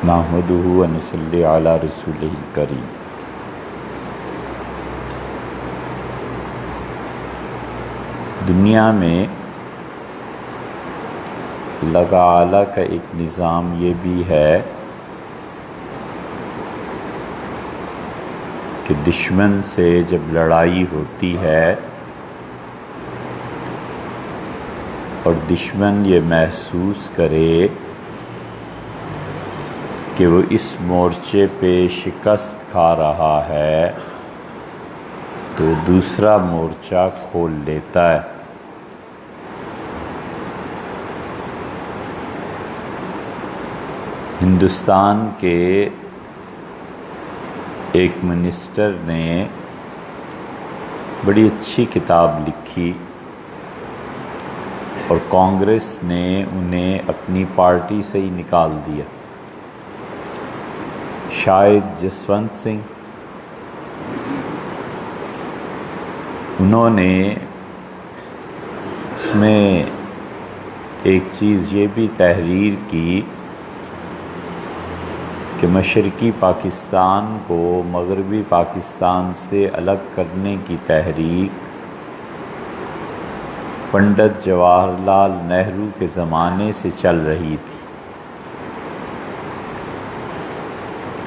نحمدہ و نصلی علی رسولہ الکریم۔ دنیا میں اللہ تعالیٰ کا ایک نظام یہ بھی ہے کہ دشمن سے جب لڑائی ہوتی ہے اور دشمن یہ محسوس کرے کہ وہ اس مورچے پہ شکست کھا رہا ہے تو دوسرا مورچہ کھول لیتا ہے۔ ہندوستان کے ایک منسٹر نے بڑی اچھی کتاب لکھی اور کانگریس نے انہیں اپنی پارٹی سے ہی نکال دیا۔ شاید جسونت سنگھ، انہوں نے اس میں ایک چیز یہ بھی تحریر کی کہ مشرقی پاکستان کو مغربی پاکستان سے الگ کرنے کی تحریک پنڈت جواہر لال نہرو کے زمانے سے چل رہی تھی،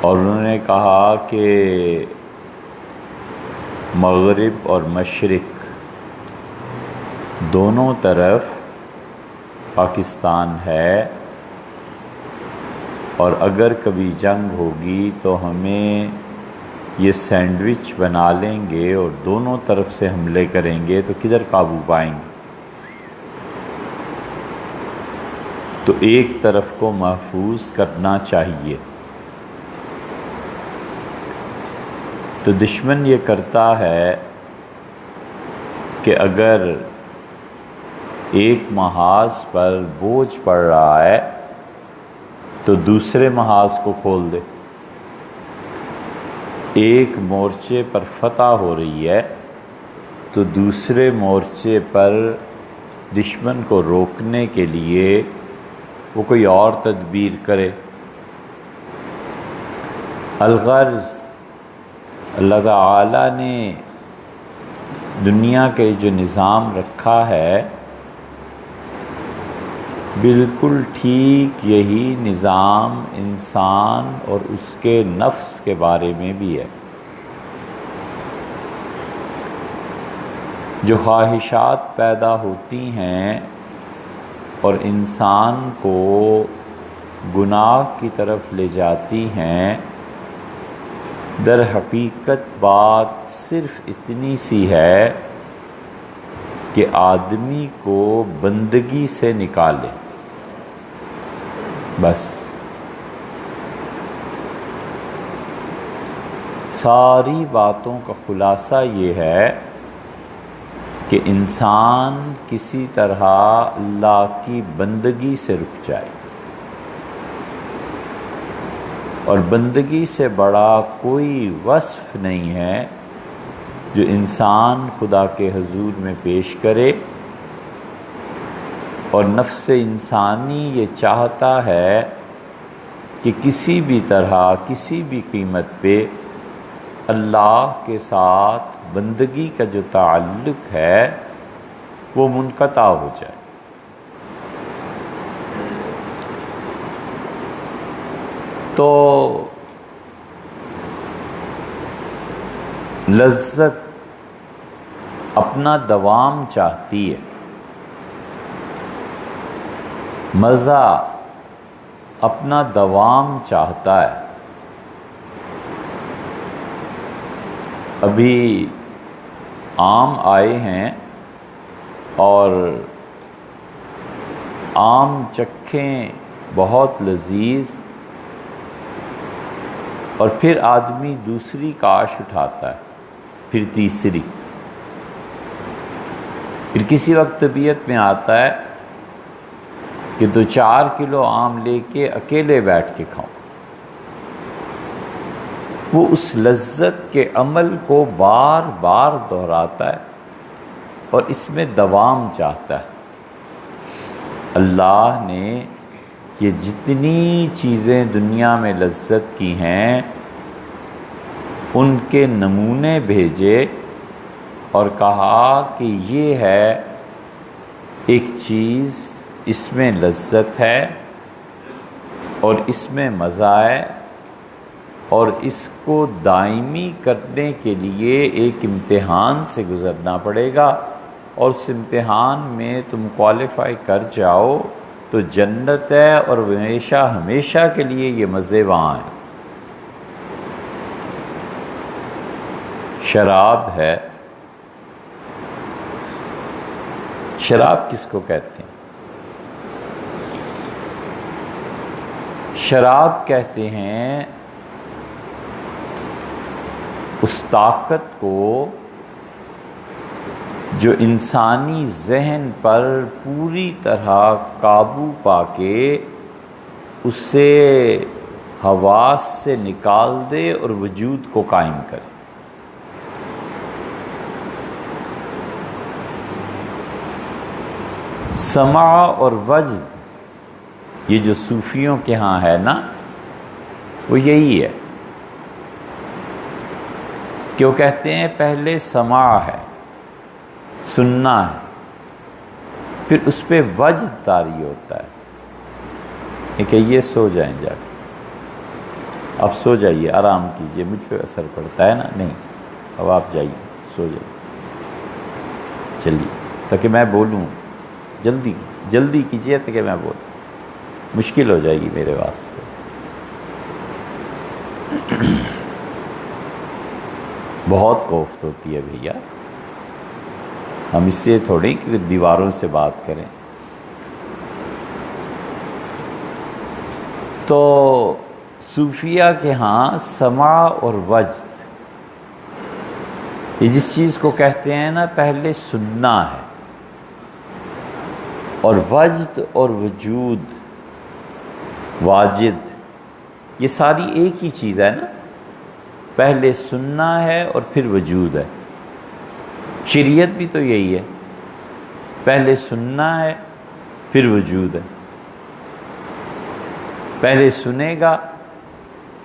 اور انہوں نے کہا کہ مغرب اور مشرق دونوں طرف پاکستان ہے، اور اگر کبھی جنگ ہوگی تو ہمیں یہ سینڈوچ بنا لیں گے اور دونوں طرف سے حملے کریں گے تو کدھر قابو پائیں گے؟ تو ایک طرف کو محفوظ کرنا چاہیے۔ تو دشمن یہ کرتا ہے کہ اگر ایک محاذ پر بوجھ پڑ رہا ہے تو دوسرے محاذ کو کھول دے۔ ایک مورچے پر فتح ہو رہی ہے تو دوسرے مورچے پر دشمن کو روکنے کے لیے وہ کوئی اور تدبیر کرے۔ الغرض اللہ تعالیٰ نے دنیا کے جو نظام رکھا ہے بالکل ٹھیک یہی نظام انسان اور اس کے نفس کے بارے میں بھی ہے۔ جو خواہشات پیدا ہوتی ہیں اور انسان کو گناہ کی طرف لے جاتی ہیں، در حقیقت بات صرف اتنی سی ہے کہ آدمی کو بندگی سے نکالے، بس۔ ساری باتوں کا خلاصہ یہ ہے کہ انسان کسی طرح اللہ کی بندگی سے رک جائے، اور بندگی سے بڑا کوئی وصف نہیں ہے جو انسان خدا کے حضور میں پیش کرے، اور نفس انسانی یہ چاہتا ہے کہ کسی بھی طرح کسی بھی قیمت پہ اللہ کے ساتھ بندگی کا جو تعلق ہے وہ منقطع ہو جائے۔ تو لذت اپنا دوام چاہتی ہے، مزہ اپنا دوام چاہتا ہے۔ ابھی آم آئے ہیں اور آم چکھیں بہت لذیذ، اور پھر آدمی دوسری کاش اٹھاتا ہے، پھر تیسری، پھر کسی وقت طبیعت میں آتا ہے کہ 2-4 کلو آم لے کے اکیلے بیٹھ کے کھاؤں۔ وہ اس لذت کے عمل کو بار بار دہراتا ہے اور اس میں دوام چاہتا ہے۔ اللہ نے یہ جتنی چیزیں دنیا میں لذت کی ہیں ان کے نمونے بھیجے اور کہا کہ یہ ہے ایک چیز، اس میں لذت ہے اور اس میں مزہ ہے، اور اس کو دائمی کرنے کے لیے ایک امتحان سے گزرنا پڑے گا، اور اس امتحان میں تم کوالیفائی کر جاؤ تو جنت ہے، اور ہمیشہ ہمیشہ کے لیے یہ مزے وہاں ہیں۔ شراب ہے، شراب کس کو کہتے ہیں؟ شراب کہتے ہیں اس طاقت کو جو انسانی ذہن پر پوری طرح قابو پا کے اسے حواس سے نکال دے اور وجود کو قائم کرے۔ سمع اور وجد یہ جو صوفیوں کے ہاں ہے نا، وہ یہی ہے کہ وہ کہتے ہیں پہلے سمع ہے، سننا ہے، پھر اس پہ وجد طاری ہوتا ہے کہ یہ سو جائیں جا کے، اب سو جائیے، آرام کیجئے، مجھ پہ اثر پڑتا ہے نا، نہیں اب آپ جائیے، سو جائیے، چلیے تاکہ میں بولوں، جلدی کیجئے تاکہ میں بولوں، مشکل ہو جائے گی میرے واسطے۔ بہت کوفت ہوتی ہے بھیا، ہم اس سے تھوڑے کہ دیواروں سے بات کریں۔ تو صوفیہ کے ہاں سمع اور وجد، یہ جس چیز کو کہتے ہیں نا، پہلے سننا ہے، اور وجد اور وجود، واجد، یہ ساری ایک ہی چیز ہے نا، پہلے سننا ہے اور پھر وجود ہے۔ شریعت بھی تو یہی ہے، پہلے سننا ہے پھر وجود ہے، پہلے سنے گا،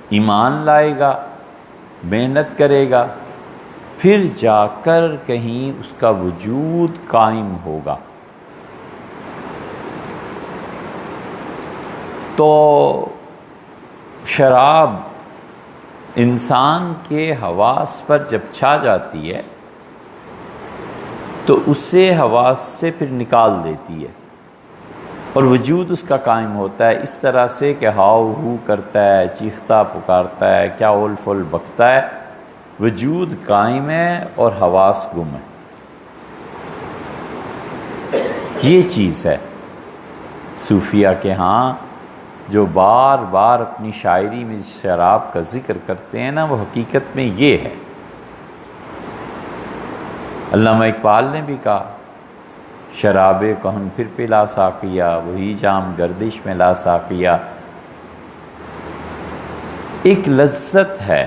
ایمان لائے گا، محنت کرے گا، پھر جا کر کہیں اس کا وجود قائم ہوگا۔ تو شراب انسان کے حواس پر جب چھا جاتی ہے تو اسے حواس سے پھر نکال دیتی ہے، اور وجود اس کا قائم ہوتا ہے اس طرح سے کہ ہاؤ ہو کرتا ہے، چیختا پکارتا ہے، کیا اول فل بکتا ہے، وجود قائم ہے اور حواس گم ہے۔ یہ چیز ہے صوفیہ کے ہاں جو بار بار اپنی شاعری میں شراب کا ذکر کرتے ہیں نا، وہ حقیقت میں یہ ہے۔ علامہ اقبال نے بھی کہا، شراب کہن پھر پلا ساقیا، وہی جام گردش میں لا ساقیا۔ ایک لذت ہے،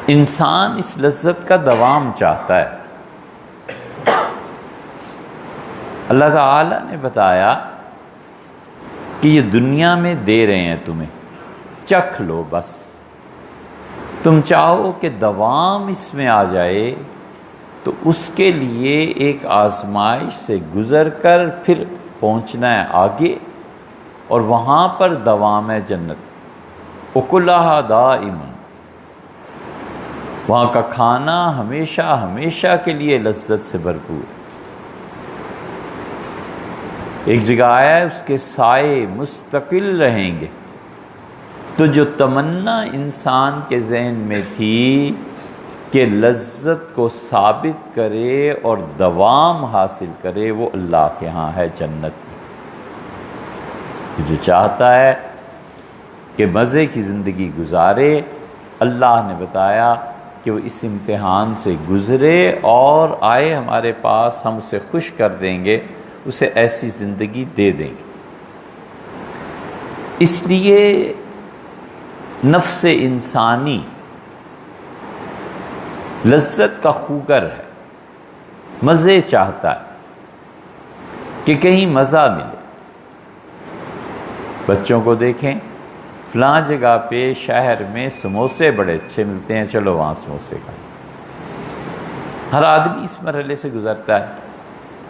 انسان اس لذت کا دوام چاہتا ہے۔ اللہ تعالی نے بتایا کہ یہ دنیا میں دے رہے ہیں تمہیں، چکھ لو بس، تم چاہو کہ دوام اس میں آ جائے تو اس کے لیے ایک آزمائش سے گزر کر پھر پہنچنا ہے آگے، اور وہاں پر دوام ہے جنت، اکلھا دائم، وہاں کا کھانا ہمیشہ ہمیشہ کے لیے لذت سے بھرپور ہے۔ ایک جگہ آیا ہے اس کے سائے مستقل رہیں گے، تو جو تمنا انسان کے ذہن میں تھی کہ لذت کو ثابت کرے اور دوام حاصل کرے، وہ اللہ کے ہاں ہے جنت میں۔ جو چاہتا ہے کہ مزے کی زندگی گزارے، اللہ نے بتایا کہ وہ اس امتحان سے گزرے اور آئے ہمارے پاس، ہم اسے خوش کر دیں گے، اسے ایسی زندگی دے دیں گے۔ اس لیے نفس انسانی لذت کا خوگر ہے، مزے چاہتا ہے کہ کہیں مزہ ملے، بچوں کو دیکھیں، فلاں جگہ پہ شہر میں سموسے بڑے اچھے ملتے ہیں، چلو وہاں سموسے کھائیں۔ ہر آدمی اس مرحلے سے گزرتا ہے۔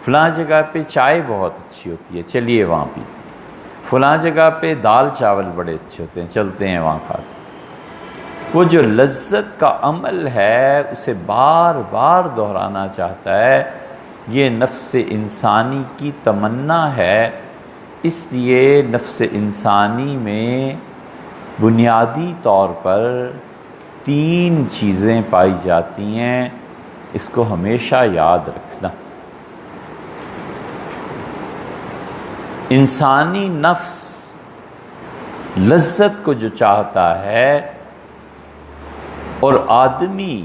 فلاں جگہ پہ چائے بہت اچھی ہوتی ہے، چلیے وہاں پیتے ہیں۔ فلاں جگہ پہ دال چاول بڑے اچھے ہوتے ہیں، چلتے ہیں وہاں کھاتے ہیں۔ وہ جو لذت کا عمل ہے اسے بار بار دہرانا چاہتا ہے، یہ نفس انسانی کی تمنا ہے۔ اس لیے نفس انسانی میں بنیادی طور پر 3 چیزیں پائی جاتی ہیں، اس کو ہمیشہ یاد رکھنا۔ انسانی نفس لذت کو جو چاہتا ہے اور آدمی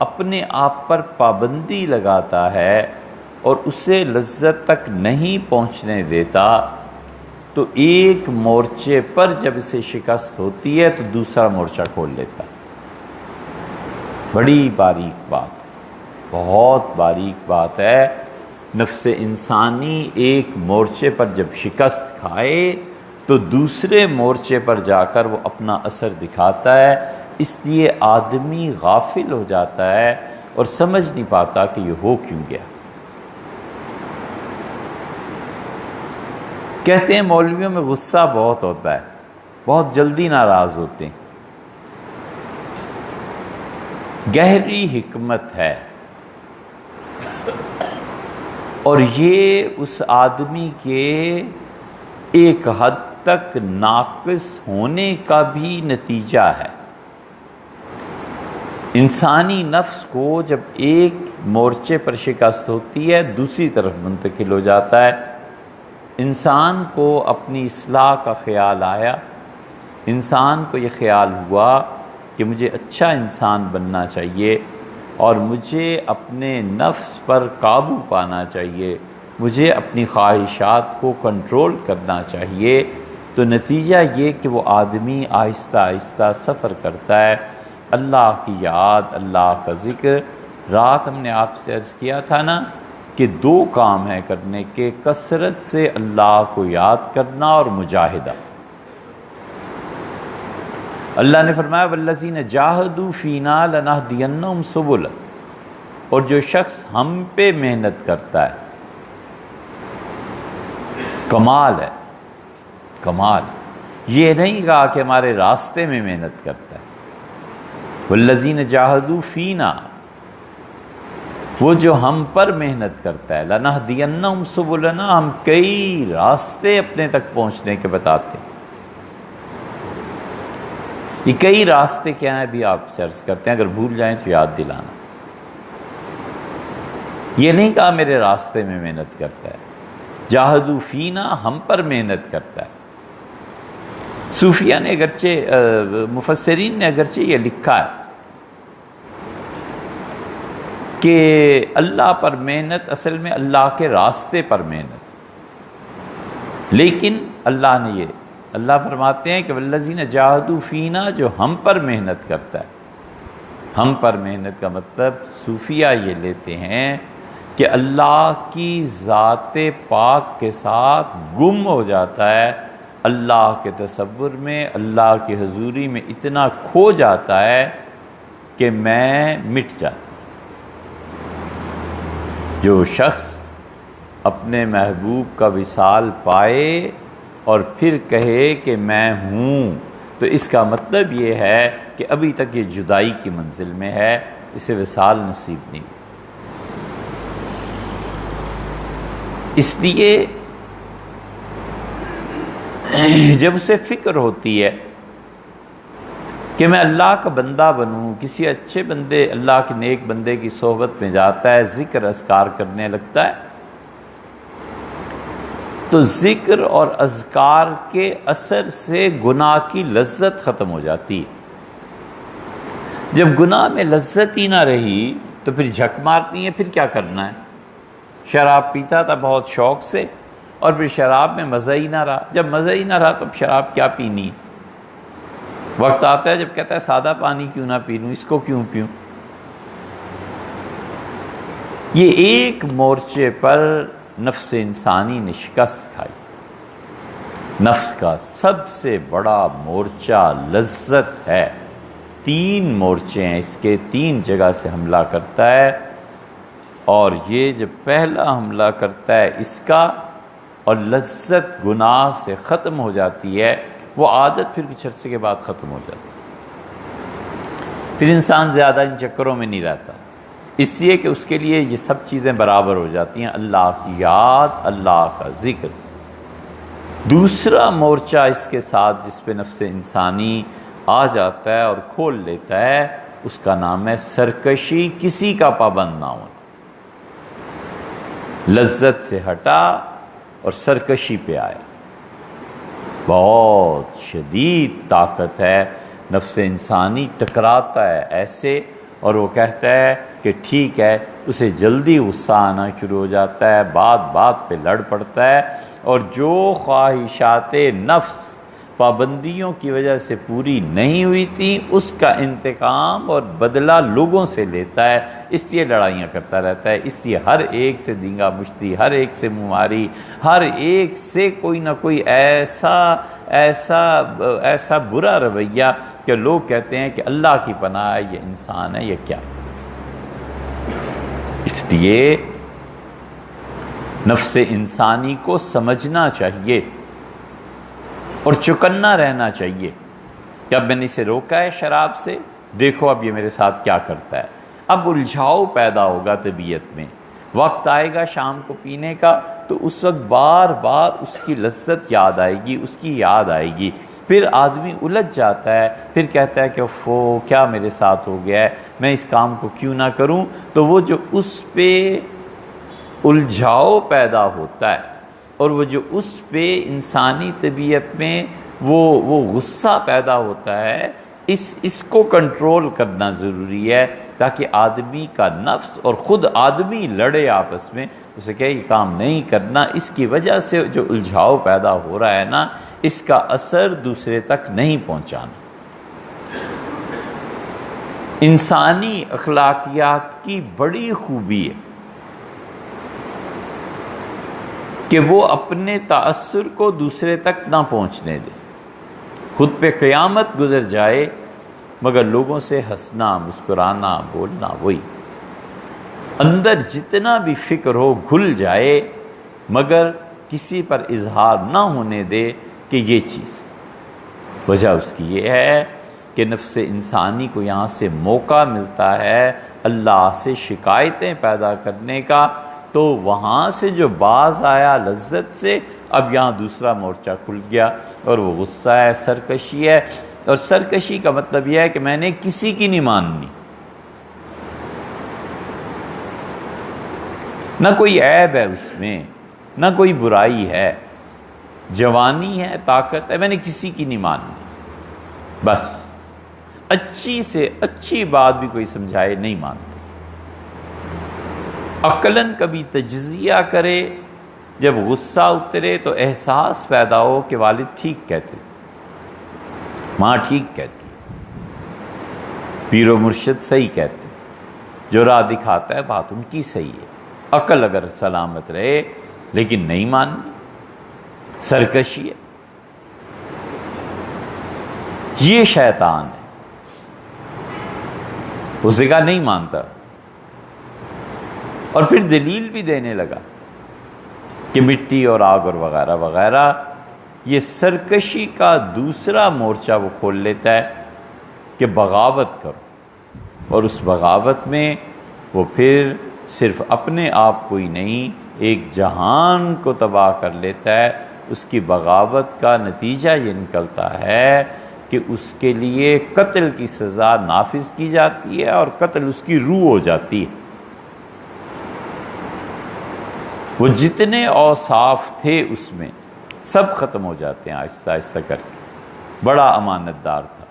اپنے آپ پر پابندی لگاتا ہے اور اسے لذت تک نہیں پہنچنے دیتا، تو ایک مورچے پر جب اسے شکست ہوتی ہے تو دوسرا مورچہ کھول لیتا۔ بڑی باریک بات، بہت باریک بات ہے۔ نفس انسانی ایک مورچے پر جب شکست کھائے تو دوسرے مورچے پر جا کر وہ اپنا اثر دکھاتا ہے۔ اس لیے آدمی غافل ہو جاتا ہے اور سمجھ نہیں پاتا کہ یہ ہو کیوں گیا۔ کہتے ہیں مولویوں میں غصہ بہت ہوتا ہے، بہت جلدی ناراض ہوتے ہیں۔ گہری حکمت ہے، اور یہ اس آدمی کے ایک حد تک ناقص ہونے کا بھی نتیجہ ہے۔ انسانی نفس کو جب ایک مورچے پر شکست ہوتی ہے دوسری طرف منتقل ہو جاتا ہے۔ انسان کو اپنی اصلاح کا خیال آیا، انسان کو یہ خیال ہوا کہ مجھے اچھا انسان بننا چاہیے اور مجھے اپنے نفس پر قابو پانا چاہیے، مجھے اپنی خواہشات کو کنٹرول کرنا چاہیے، تو نتیجہ یہ کہ وہ آدمی آہستہ آہستہ سفر کرتا ہے۔ اللہ کی یاد، اللہ کا ذکر۔ رات ہم نے آپ سے عرض کیا تھا نا کہ 2 کام ہیں کرنے کے، کثرت سے اللہ کو یاد کرنا اور مجاہدہ۔ اللہ نے فرمایا والذین جاہدوا فینا لنہدینہم سبلنا، اور جو شخص ہم پہ محنت کرتا ہے، کمال ہے، کمال۔ یہ نہیں کہا کہ ہمارے راستے میں محنت کرتا ہے۔ والذین جاہدوا فینا، وہ جو ہم پر محنت کرتا ہے، لنہدینہم سبلنا، ہم کئی راستے اپنے تک پہنچنے کے بتاتے ہیں۔ یہ کئی راستے کیا ہیں بھی آپ سے عرض کرتے ہیں، اگر بھول جائیں تو یاد دلانا۔ یہ نہیں کہا میرے راستے میں محنت کرتا ہے، جاہدوا فینا، ہم پر محنت کرتا ہے۔ صوفیہ نے اگرچہ، مفسرین نے اگرچہ یہ لکھا ہے کہ اللہ پر محنت اصل میں اللہ کے راستے پر محنت، لیکن اللہ فرماتے ہیں کہ والذین جاہدوا فینا، جو ہم پر محنت کرتا ہے۔ ہم پر محنت کا مطلب صوفیہ یہ لیتے ہیں کہ اللہ کی ذات پاک کے ساتھ گم ہو جاتا ہے، اللہ کے تصور میں، اللہ کی حضوری میں اتنا کھو جاتا ہے کہ میں مٹ جاتا۔ جو شخص اپنے محبوب کا وصال پائے اور پھر کہے کہ میں ہوں، تو اس کا مطلب یہ ہے کہ ابھی تک یہ جدائی کی منزل میں ہے، اسے وصال نصیب نہیں۔ اس لیے جب اسے فکر ہوتی ہے کہ میں اللہ کا بندہ بنوں، کسی اچھے بندے، اللہ کے نیک بندے کی صحبت میں جاتا ہے، ذکر اذکار کرنے لگتا ہے، تو ذکر اور اذکار کے اثر سے گناہ کی لذت ختم ہو جاتی ہے۔ جب گناہ میں لذت ہی نہ رہی تو پھر جھک مارتی ہیں، پھر کیا کرنا ہے؟ شراب پیتا تھا بہت شوق سے، اور پھر شراب میں مزہ ہی نہ رہا۔ جب مزہ ہی نہ رہا تو اب شراب کیا پینی؟ وقت آتا ہے جب کہتا ہے سادہ پانی کیوں نہ پی لوں، اس کو کیوں پیوں؟ یہ ایک مورچے پر نفس انسانی نے شکست کھائی، نفس کا سب سے بڑا مورچہ لذت ہے. 3 مورچے ہیں اس کے، 3 جگہ سے حملہ کرتا ہے، اور یہ جب پہلا حملہ کرتا ہے اس کا، اور لذت گناہ سے ختم ہو جاتی ہے، وہ عادت پھر کچھ عرصے کے بعد ختم ہو جاتی ہے. پھر انسان زیادہ ان چکروں میں نہیں رہتا، اس لیے کہ اس کے لیے یہ سب چیزیں برابر ہو جاتی ہیں، اللہ کی یاد، اللہ کا ذکر. دوسرا مورچہ اس کے ساتھ جس پہ نفس انسانی آ جاتا ہے اور کھول لیتا ہے، اس کا نام ہے سرکشی، کسی کا پابند نہ ہونا. لذت سے ہٹا اور سرکشی پہ آیا. بہت شدید طاقت ہے، نفس انسانی ٹکراتا ہے ایسے، اور وہ کہتا ہے کہ ٹھیک ہے، اسے جلدی غصہ آنا شروع ہو جاتا ہے، بات بات پہ لڑ پڑتا ہے، اور جو خواہشات نفس پابندیوں کی وجہ سے پوری نہیں ہوئی تھی اس کا انتقام اور بدلہ لوگوں سے لیتا ہے. اس لیے لڑائیاں کرتا رہتا ہے، اس لیے ہر ایک سے دینگا مشتی، ہر ایک سے مماری، ہر ایک سے کوئی نہ کوئی ایسا برا رویہ کہ لوگ کہتے ہیں کہ اللہ کی پناہ ہے، یہ انسان ہے، یہ کیا. اس لیے نفس انسانی کو سمجھنا چاہیے اور چکنا رہنا چاہیے کہ اب میں نے اسے روکا ہے شراب سے، دیکھو اب یہ میرے ساتھ کیا کرتا ہے. اب الجھاؤ پیدا ہوگا طبیعت میں، وقت آئے گا شام کو پینے کا تو اس وقت بار بار اس کی لذت یاد آئے گی، اس کی یاد آئے گی، پھر آدمی الجھ جاتا ہے، پھر کہتا ہے کہ اوفو کیا میرے ساتھ ہو گیا ہے، میں اس کام کو کیوں نہ کروں. تو وہ جو اس پہ الجھاؤ پیدا ہوتا ہے اور وہ جو اس پہ انسانی طبیعت میں وہ غصہ پیدا ہوتا ہے، اس کو کنٹرول کرنا ضروری ہے تاکہ آدمی کا نفس اور خود آدمی لڑے آپس میں، اسے کہ یہ کام نہیں کرنا. اس کی وجہ سے جو الجھاؤ پیدا ہو رہا ہے نا، اس کا اثر دوسرے تک نہیں پہنچانا. انسانی اخلاقیات کی بڑی خوبی ہے کہ وہ اپنے تأثر کو دوسرے تک نہ پہنچنے دے. خود پہ قیامت گزر جائے مگر لوگوں سے ہنسنا، مسکرانا، بولنا، وہی اندر جتنا بھی فکر ہو گھل جائے مگر کسی پر اظہار نہ ہونے دے کہ یہ چیز. وجہ اس کی یہ ہے کہ نفس انسانی کو یہاں سے موقع ملتا ہے اللہ سے شکایتیں پیدا کرنے کا، تو وہاں سے جو باز آیا لذت سے، اب یہاں دوسرا مورچہ کھل گیا اور وہ غصہ ہے، سرکشی ہے. اور سرکشی کا مطلب یہ ہے کہ میں نے کسی کی نہیں ماننی، نہ کوئی عیب ہے اس میں، نہ کوئی برائی ہے، جوانی ہے، طاقت ہے، میں نے کسی کی نہیں ماننی. بس اچھی سے اچھی بات بھی کوئی سمجھائے نہیں مانتے. عقلاً کبھی تجزیہ کرے، جب غصہ اترے تو احساس پیدا ہو کہ والد ٹھیک کہتے، ماں ٹھیک کہتی، پیر و مرشد صحیح کہتے، جو راہ دکھاتا ہے بات ان کی صحیح ہے. عقل اگر سلامت رہے لیکن نہیں ماننی، سرکشی ہے. یہ شیطان ہے، اس جگہ نہیں مانتا اور پھر دلیل بھی دینے لگا کہ مٹی اور آگ اور وغیرہ وغیرہ. یہ سرکشی کا دوسرا مورچہ وہ کھول لیتا ہے کہ بغاوت کرو، اور اس بغاوت میں وہ پھر صرف اپنے آپ کو ہی نہیں ایک جہان کو تباہ کر لیتا ہے. اس کی بغاوت کا نتیجہ یہ نکلتا ہے کہ اس کے لیے قتل کی سزا نافذ کی جاتی ہے اور قتل اس کی روح ہو جاتی ہے. وہ جتنے اوصاف تھے اس میں سب ختم ہو جاتے ہیں آہستہ آہستہ کر کے. بڑا امانت دار تھا،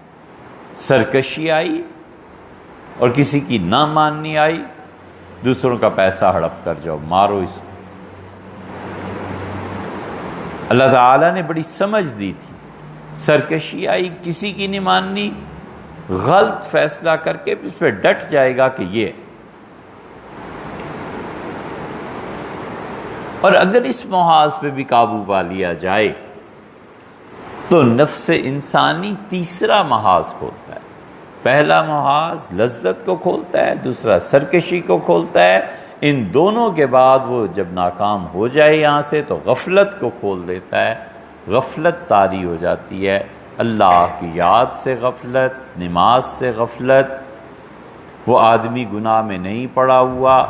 سرکشی آئی اور کسی کی نہ ماننی آئی، دوسروں کا پیسہ ہڑپ کر جاؤ، مارو اس کو. اللہ تعالیٰ نے بڑی سمجھ دی تھی. سرکشی آئی، کسی کی نہیں ماننی، غلط فیصلہ کر کے اس پہ ڈٹ جائے گا کہ یہ. اور اگر اس محاذ پہ بھی قابو پا لیا جائے تو نفس انسانی تیسرا محاذ کھولتا ہے۔ پہلا محاذ لذت کو کھولتا ہے، دوسرا سرکشی کو کھولتا ہے۔ ان دونوں کے بعد وہ جب ناکام ہو جائے یہاں سے تو غفلت کو کھول دیتا ہے۔ غفلت طاری ہو جاتی ہے، اللہ کی یاد سے غفلت، نماز سے غفلت۔ وہ آدمی گناہ میں نہیں پڑا ہوا،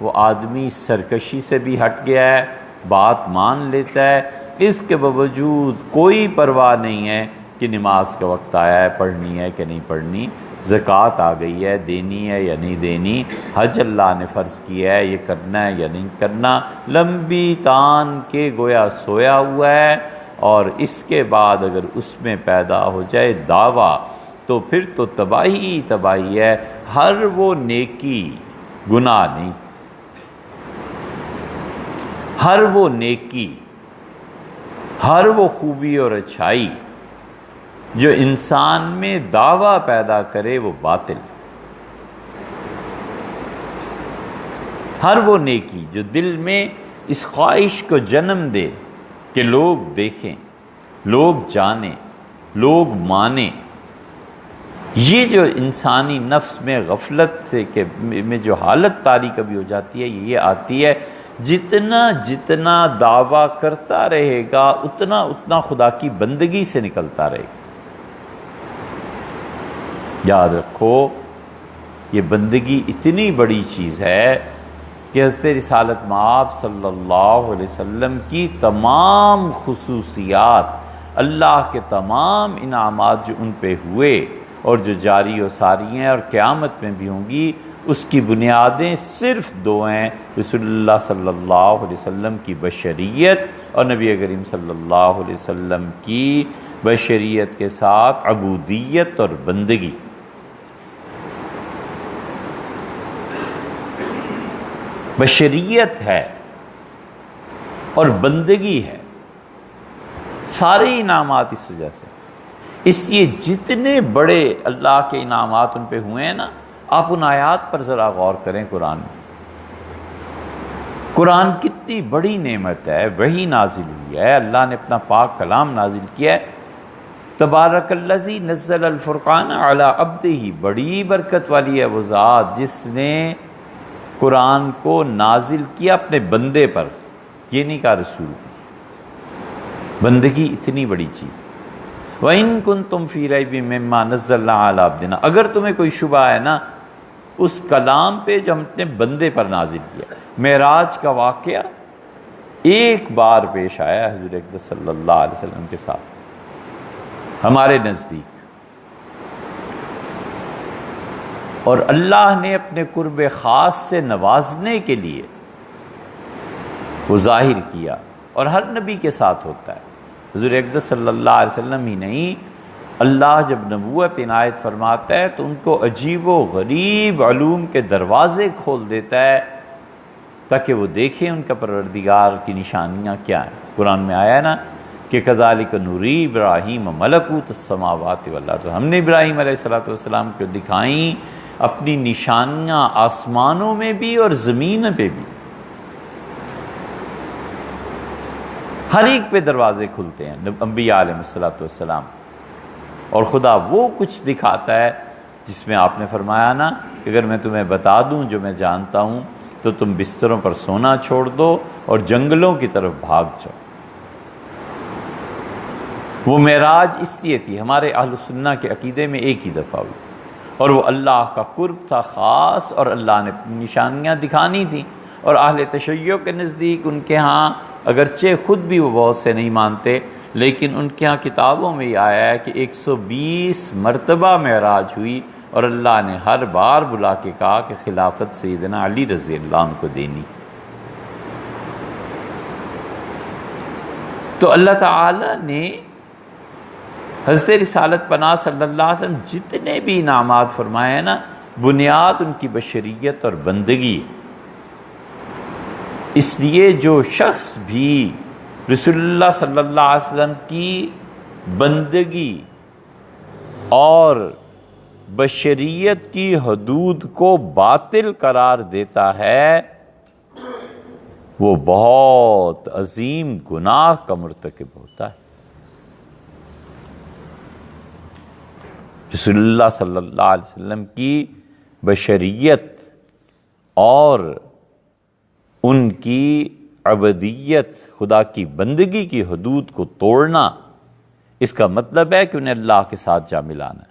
وہ آدمی سرکشی سے بھی ہٹ گیا ہے، بات مان لیتا ہے، اس کے باوجود کوئی پرواہ نہیں ہے کہ نماز کا وقت آیا ہے، پڑھنی ہے کہ نہیں پڑھنی، زکوٰۃ آ گئی ہے، دینی ہے یا نہیں دینی، حج اللہ نے فرض کیا ہے، یہ کرنا ہے یا نہیں کرنا، لمبی تان کے گویا سویا ہوا ہے۔ اور اس کے بعد اگر اس میں پیدا ہو جائے دعویٰ تو پھر تو تباہی ہی تباہی ہے۔ ہر وہ نیکی گناہ نہیں، ہر وہ نیکی، ہر وہ خوبی اور اچھائی جو انسان میں دعویٰ پیدا کرے وہ باطل۔ ہر وہ نیکی جو دل میں اس خواہش کو جنم دے کہ لوگ دیکھیں، لوگ جانیں، لوگ مانیں، یہ جو انسانی نفس میں غفلت سے میں جو حالت طاری کبھی ہو جاتی ہے یہ آتی ہے۔ جتنا جتنا دعویٰ کرتا رہے گا اتنا اتنا خدا کی بندگی سے نکلتا رہے گا۔ یاد رکھو یہ بندگی اتنی بڑی چیز ہے کہ حضرت رسالت مآب صلی اللہ علیہ وسلم کی تمام خصوصیات، اللہ کے تمام انعامات جو ان پہ ہوئے اور جو جاری و ساری ہیں اور قیامت میں بھی ہوں گی، اس کی بنیادیں صرف دو ہیں، رسول اللہ صلی اللہ علیہ وسلم کی بشریت اور نبی کریم صلی اللہ علیہ وسلم کی بشریت کے ساتھ عبودیت اور بندگی۔ بشریت ہے اور بندگی ہے، سارے انعامات اس وجہ سے۔ اس لیے جتنے بڑے اللہ کے انعامات ان پہ ہوئے ہیں نا، آپ ان آیات پر ذرا غور کریں۔ قرآن کتنی بڑی نعمت ہے، وحی نازل ہوئی ہے، اللہ نے اپنا پاک کلام نازل کیا ہے۔ تبارک الذی نزل الفرقان علی عبدہ، بڑی برکت والی ہے وہ ذات جس نے قرآن کو نازل کیا اپنے بندے پر، یہ نہیں کہا رسول۔ بندگی اتنی بڑی چیز۔ وَإِن كُنتُمْ فِي رَيْبٍ مِّمَّا نَزَّلْنَا عَلَىٰ عَبْدِنَا، اگر تمہیں کوئی شبہ ہے نا اس کلام پہ جو ہم نے بندے پر نازل کیا۔ معراج کا واقعہ ایک بار پیش آیا حضور اقدس صلی اللہ علیہ وسلم کے ساتھ ہمارے نزدیک، اور اللہ نے اپنے قرب خاص سے نوازنے کے لیے وہ ظاہر کیا، اور ہر نبی کے ساتھ ہوتا ہے۔ حضور اقدس صلی اللہ علیہ وسلم ہی نہیں، اللہ جب نبوت عنایت فرماتا ہے تو ان کو عجیب و غریب علوم کے دروازے کھول دیتا ہے تاکہ وہ دیکھیں ان کا پروردگار کی نشانیاں کیا ہیں۔ قرآن میں آیا ہے نا کہ کذالک نوری ابراہیم ملکوت السماوات والارض، ہم نے ابراہیم علیہ السلام کو دکھائیں اپنی نشانیاں آسمانوں میں بھی اور زمین پہ بھی۔ ہر ایک پہ دروازے کھلتے ہیں انبیاء علیہ السلام، اور خدا وہ کچھ دکھاتا ہے جس میں آپ نے فرمایا نا کہ اگر میں تمہیں بتا دوں جو میں جانتا ہوں تو تم بستروں پر سونا چھوڑ دو اور جنگلوں کی طرف بھاگ جاؤ۔ وہ معراج اس لیے تھی، ہمارے اہل سنہ کے عقیدے میں ایک ہی دفعہ ہوئی، اور وہ اللہ کا قرب تھا خاص، اور اللہ نے نشانیاں دکھانی تھیں۔ اور اہل تشیع کے نزدیک ان کے ہاں اگرچہ خود بھی وہ بہت سے نہیں مانتے، لیکن ان کے ہاں کتابوں میں یہ آیا ہے کہ 120 مرتبہ معراج ہوئی، اور اللہ نے ہر بار بلا کے کہا کہ خلافت سیدنا علی رضی اللہ عنہ کو دینی۔ تو اللہ تعالی نے حضرت رسالت پناہ صلی اللہ علیہ وسلم جتنے بھی انعامات فرمائے ہیں نا، بنیاد ان کی بشریت اور بندگی۔ اس لیے جو شخص بھی رسول اللہ صلی اللہ علیہ وسلم کی بندگی اور بشریت کی حدود کو باطل قرار دیتا ہے وہ بہت عظیم گناہ کا مرتکب ہوتا ہے۔ رسول اللہ صلی اللہ علیہ وسلم کی بشریت اور ان کی عبدیت، خدا کی بندگی کی حدود کو توڑنا، اس کا مطلب ہے کہ انہیں اللہ کے ساتھ جا ملانا ہے۔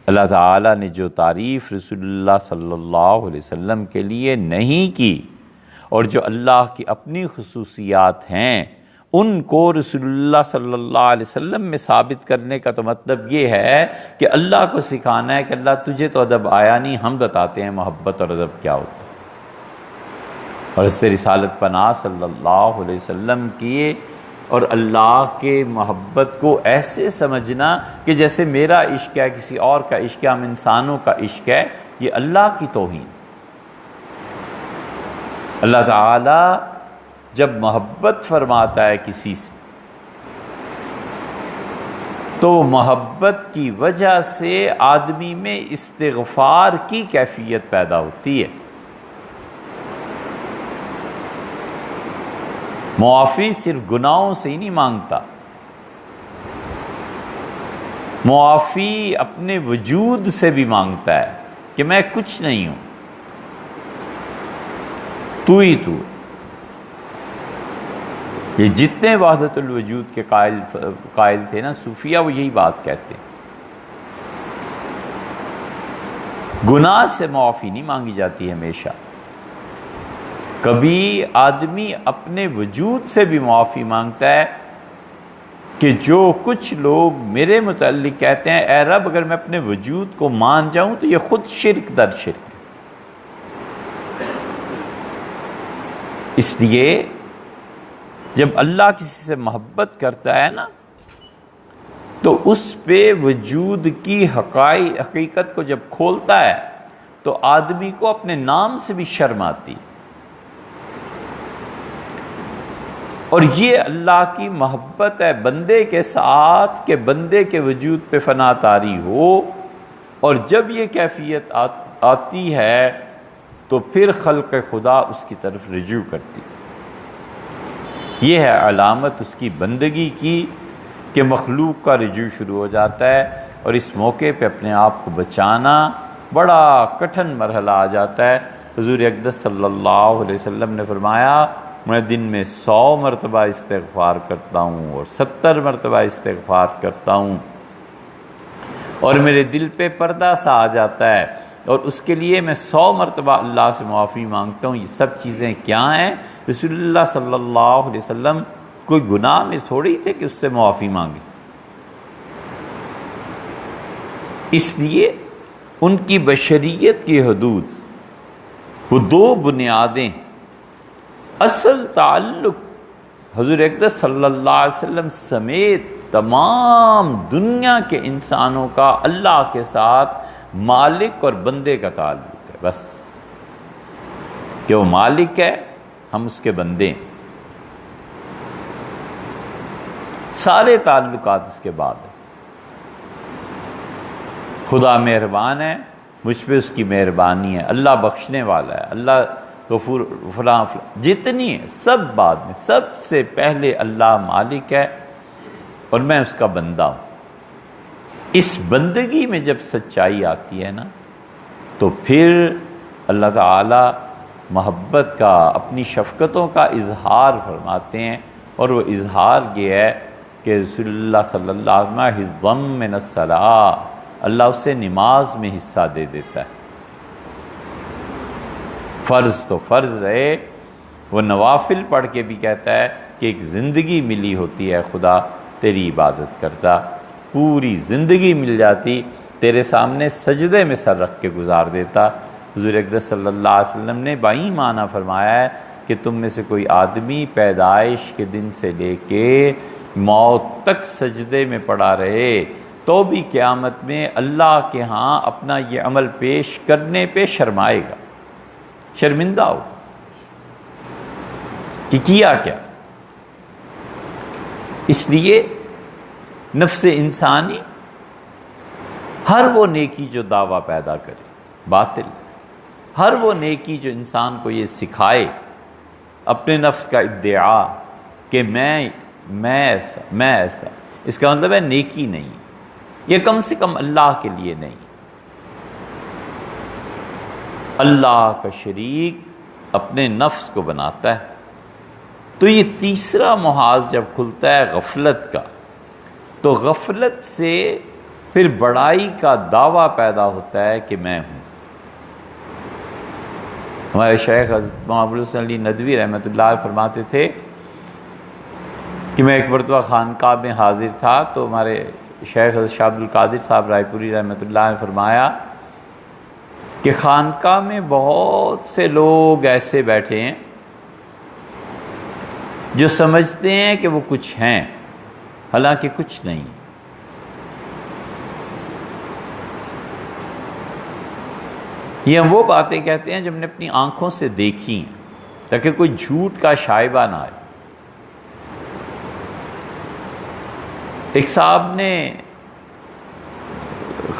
اللہ تعالیٰ نے جو تعریف رسول اللہ صلی اللہ علیہ وسلم کے لیے نہیں کی، اور جو اللہ کی اپنی خصوصیات ہیں ان کو رسول اللہ صلی اللہ علیہ وسلم میں ثابت کرنے کا تو مطلب یہ ہے کہ اللہ کو سکھانا ہے کہ اللہ تجھے تو ادب آیا نہیں، ہم بتاتے ہیں محبت اور ادب کیا ہوتا ہے۔ اور اس سے رسالت پناہ صلی اللہ علیہ وسلم کی اور اللہ کے محبت کو ایسے سمجھنا کہ جیسے میرا عشق ہے، کسی اور کا عشق ہے، ہم انسانوں کا عشق ہے، یہ اللہ کی توہین۔ اللہ تعالیٰ جب محبت فرماتا ہے کسی سے تو محبت کی وجہ سے آدمی میں استغفار کی کیفیت پیدا ہوتی ہے۔ معافی صرف گناہوں سے ہی نہیں مانگتا، معافی اپنے وجود سے بھی مانگتا ہے کہ میں کچھ نہیں ہوں، تو ہی تو۔ یہ جتنے وحدت الوجود کے قائل تھے نا صوفیہ، وہ یہی بات کہتے ہیں۔ گناہ سے معافی نہیں مانگی جاتی ہمیشہ، کبھی آدمی اپنے وجود سے بھی معافی مانگتا ہے کہ جو کچھ لوگ میرے متعلق کہتے ہیں اے رب اگر میں اپنے وجود کو مان جاؤں تو یہ خود شرک در شرک ہے۔ اس لیے جب اللہ کسی سے محبت کرتا ہے نا تو اس پہ وجود کی حقیقت کو جب کھولتا ہے تو آدمی کو اپنے نام سے بھی شرم آتی، اور یہ اللہ کی محبت ہے بندے کے ساتھ کہ بندے کے وجود پہ فنا طاری ہو، اور جب یہ کیفیت آتی ہے تو پھر خلق خدا اس کی طرف رجوع کرتی۔ یہ ہے علامت اس کی بندگی کی کہ مخلوق کا رجوع شروع ہو جاتا ہے، اور اس موقع پہ اپنے آپ کو بچانا بڑا کٹھن مرحلہ آ جاتا ہے۔ حضور اقدس صلی اللہ علیہ وسلم نے فرمایا میں دن میں 100 مرتبہ استغفار کرتا ہوں اور 70 مرتبہ استغفار کرتا ہوں، اور میرے دل پہ پردہ سا آ جاتا ہے، اور اس کے لیے میں 100 مرتبہ اللہ سے معافی مانگتا ہوں۔ یہ سب چیزیں کیا ہیں؟ رسول اللہ صلی اللہ علیہ وسلم کوئی گناہ میں تھوڑی تھے کہ اس سے معافی مانگے، اس لیے ان کی بشریت کی حدود، وہ دو بنیادیں، اصل تعلق حضور اقدس صلی اللہ علیہ وسلم سمیت تمام دنیا کے انسانوں کا اللہ کے ساتھ مالک اور بندے کا تعلق ہے، بس کہ وہ مالک ہے، ہم اس کے بندے ہیں۔ سارے تعلقات اس کے بعد ہیں۔ خدا مہربان ہے، مجھ پہ اس کی مہربانی ہے، اللہ بخشنے والا ہے، اللہ غفور فلاں جتنی ہے سب بعد میں، سب سے پہلے اللہ مالک ہے اور میں اس کا بندہ ہوں۔ اس بندگی میں جب سچائی آتی ہے نا تو پھر اللہ تعالی محبت کا، اپنی شفقتوں کا اظہار فرماتے ہیں، اور وہ اظہار یہ ہے کہ رسول اللہ صلی اللہ علیہ وسلم حظم من الصلاۃ، اللہ اسے نماز میں حصہ دے دیتا ہے۔ فرض تو فرض رہے، وہ نوافل پڑھ کے بھی کہتا ہے کہ ایک زندگی ملی ہوتی ہے خدا تیری عبادت کرتا، پوری زندگی مل جاتی تیرے سامنے سجدے میں سر رکھ کے گزار دیتا۔ حضور اقدس صلی اللہ علیہ وسلم نے بائیں معنی فرمایا ہے کہ تم میں سے کوئی آدمی پیدائش کے دن سے لے کے موت تک سجدے میں پڑا رہے تو بھی قیامت میں اللہ کے ہاں اپنا یہ عمل پیش کرنے پہ شرمائے گا، شرمندہ ہو کہ کیا کیا۔ اس لیے نفس انسانی ہر وہ نیکی جو دعویٰ پیدا کرے باطل، ہر وہ نیکی جو انسان کو یہ سکھائے اپنے نفس کا ادعا کہ میں ایسا، اس کا مطلب ہے نیکی نہیں، یہ کم سے کم اللہ کے لیے نہیں، اللہ کا شریک اپنے نفس کو بناتا ہے۔ تو یہ تیسرا محاذ جب کھلتا ہے غفلت کا، تو غفلت سے پھر بڑائی کا دعویٰ پیدا ہوتا ہے کہ میں ہوں۔ ہمارے شیخ حضرت محمد حسین علی ندوی رحمۃ اللہ علیہ فرماتے تھے کہ میں ایک مرتبہ خانقاہ میں حاضر تھا، تو ہمارے شیخ حضرت شاہ عبد القادر صاحب رائے پوری رحمۃ اللہ علیہ نے فرمایا کہ خانقاہ میں بہت سے لوگ ایسے بیٹھے ہیں جو سمجھتے ہیں کہ وہ کچھ ہیں، حالانکہ کچھ نہیں۔ یہ ہم وہ باتیں کہتے ہیں جو ہم نے اپنی آنکھوں سے دیکھی ہیں، تاکہ کوئی جھوٹ کا شائبہ نہ آئے۔ ایک صاحب نے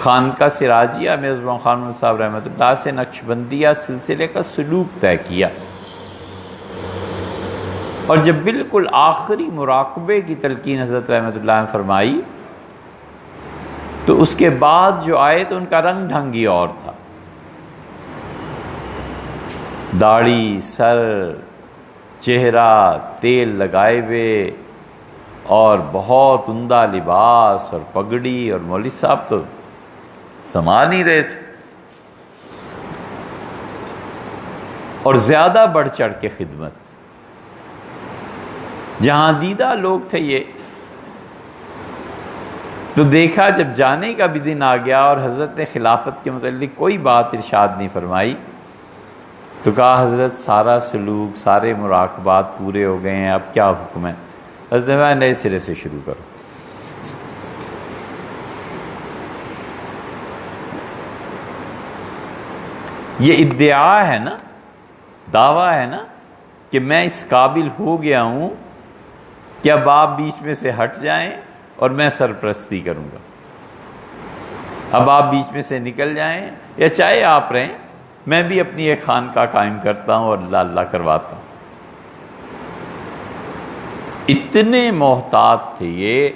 خانقاہ سراجیہ میں عزم خان صاحب رحمۃ اللہ سے نقشبندیہ سلسلے کا سلوک طے کیا، اور جب بالکل آخری مراقبے کی تلقین حضرت رحمۃ اللہ نے فرمائی تو اس کے بعد جو آئے تو ان کا رنگ ڈھنگ ہی اور تھا، داڑھی، سر، چہرہ تیل لگائے ہوئے اور بہت عمدہ لباس اور پگڑی، اور مولوی صاحب تو سما نہیں رہے تھے، اور زیادہ بڑھ چڑھ کے خدمت، جہاں دیدہ لوگ تھے یہ۔ تو دیکھا جب جانے کا بھی دن آ گیا اور حضرت نے خلافت کے متعلق کوئی بات ارشاد نہیں فرمائی، تو کہا حضرت سارا سلوک، سارے مراقبات پورے ہو گئے ہیں، اب کیا حکم ہے؟ حضرت نے کہا نئے سرے سے شروع کرو۔ یہ ادعا ہے نا، دعویٰ ہے نا کہ میں اس قابل ہو گیا ہوں کہ اب آپ بیچ میں سے ہٹ جائیں اور میں سرپرستی کروں گا، اب آپ بیچ میں سے نکل جائیں یا چاہے آپ رہیں، میں بھی اپنی ایک خانقاہ قائم کرتا ہوں اور اللہ اللہ کرواتا ہوں۔ اتنے محتاط تھے یہ،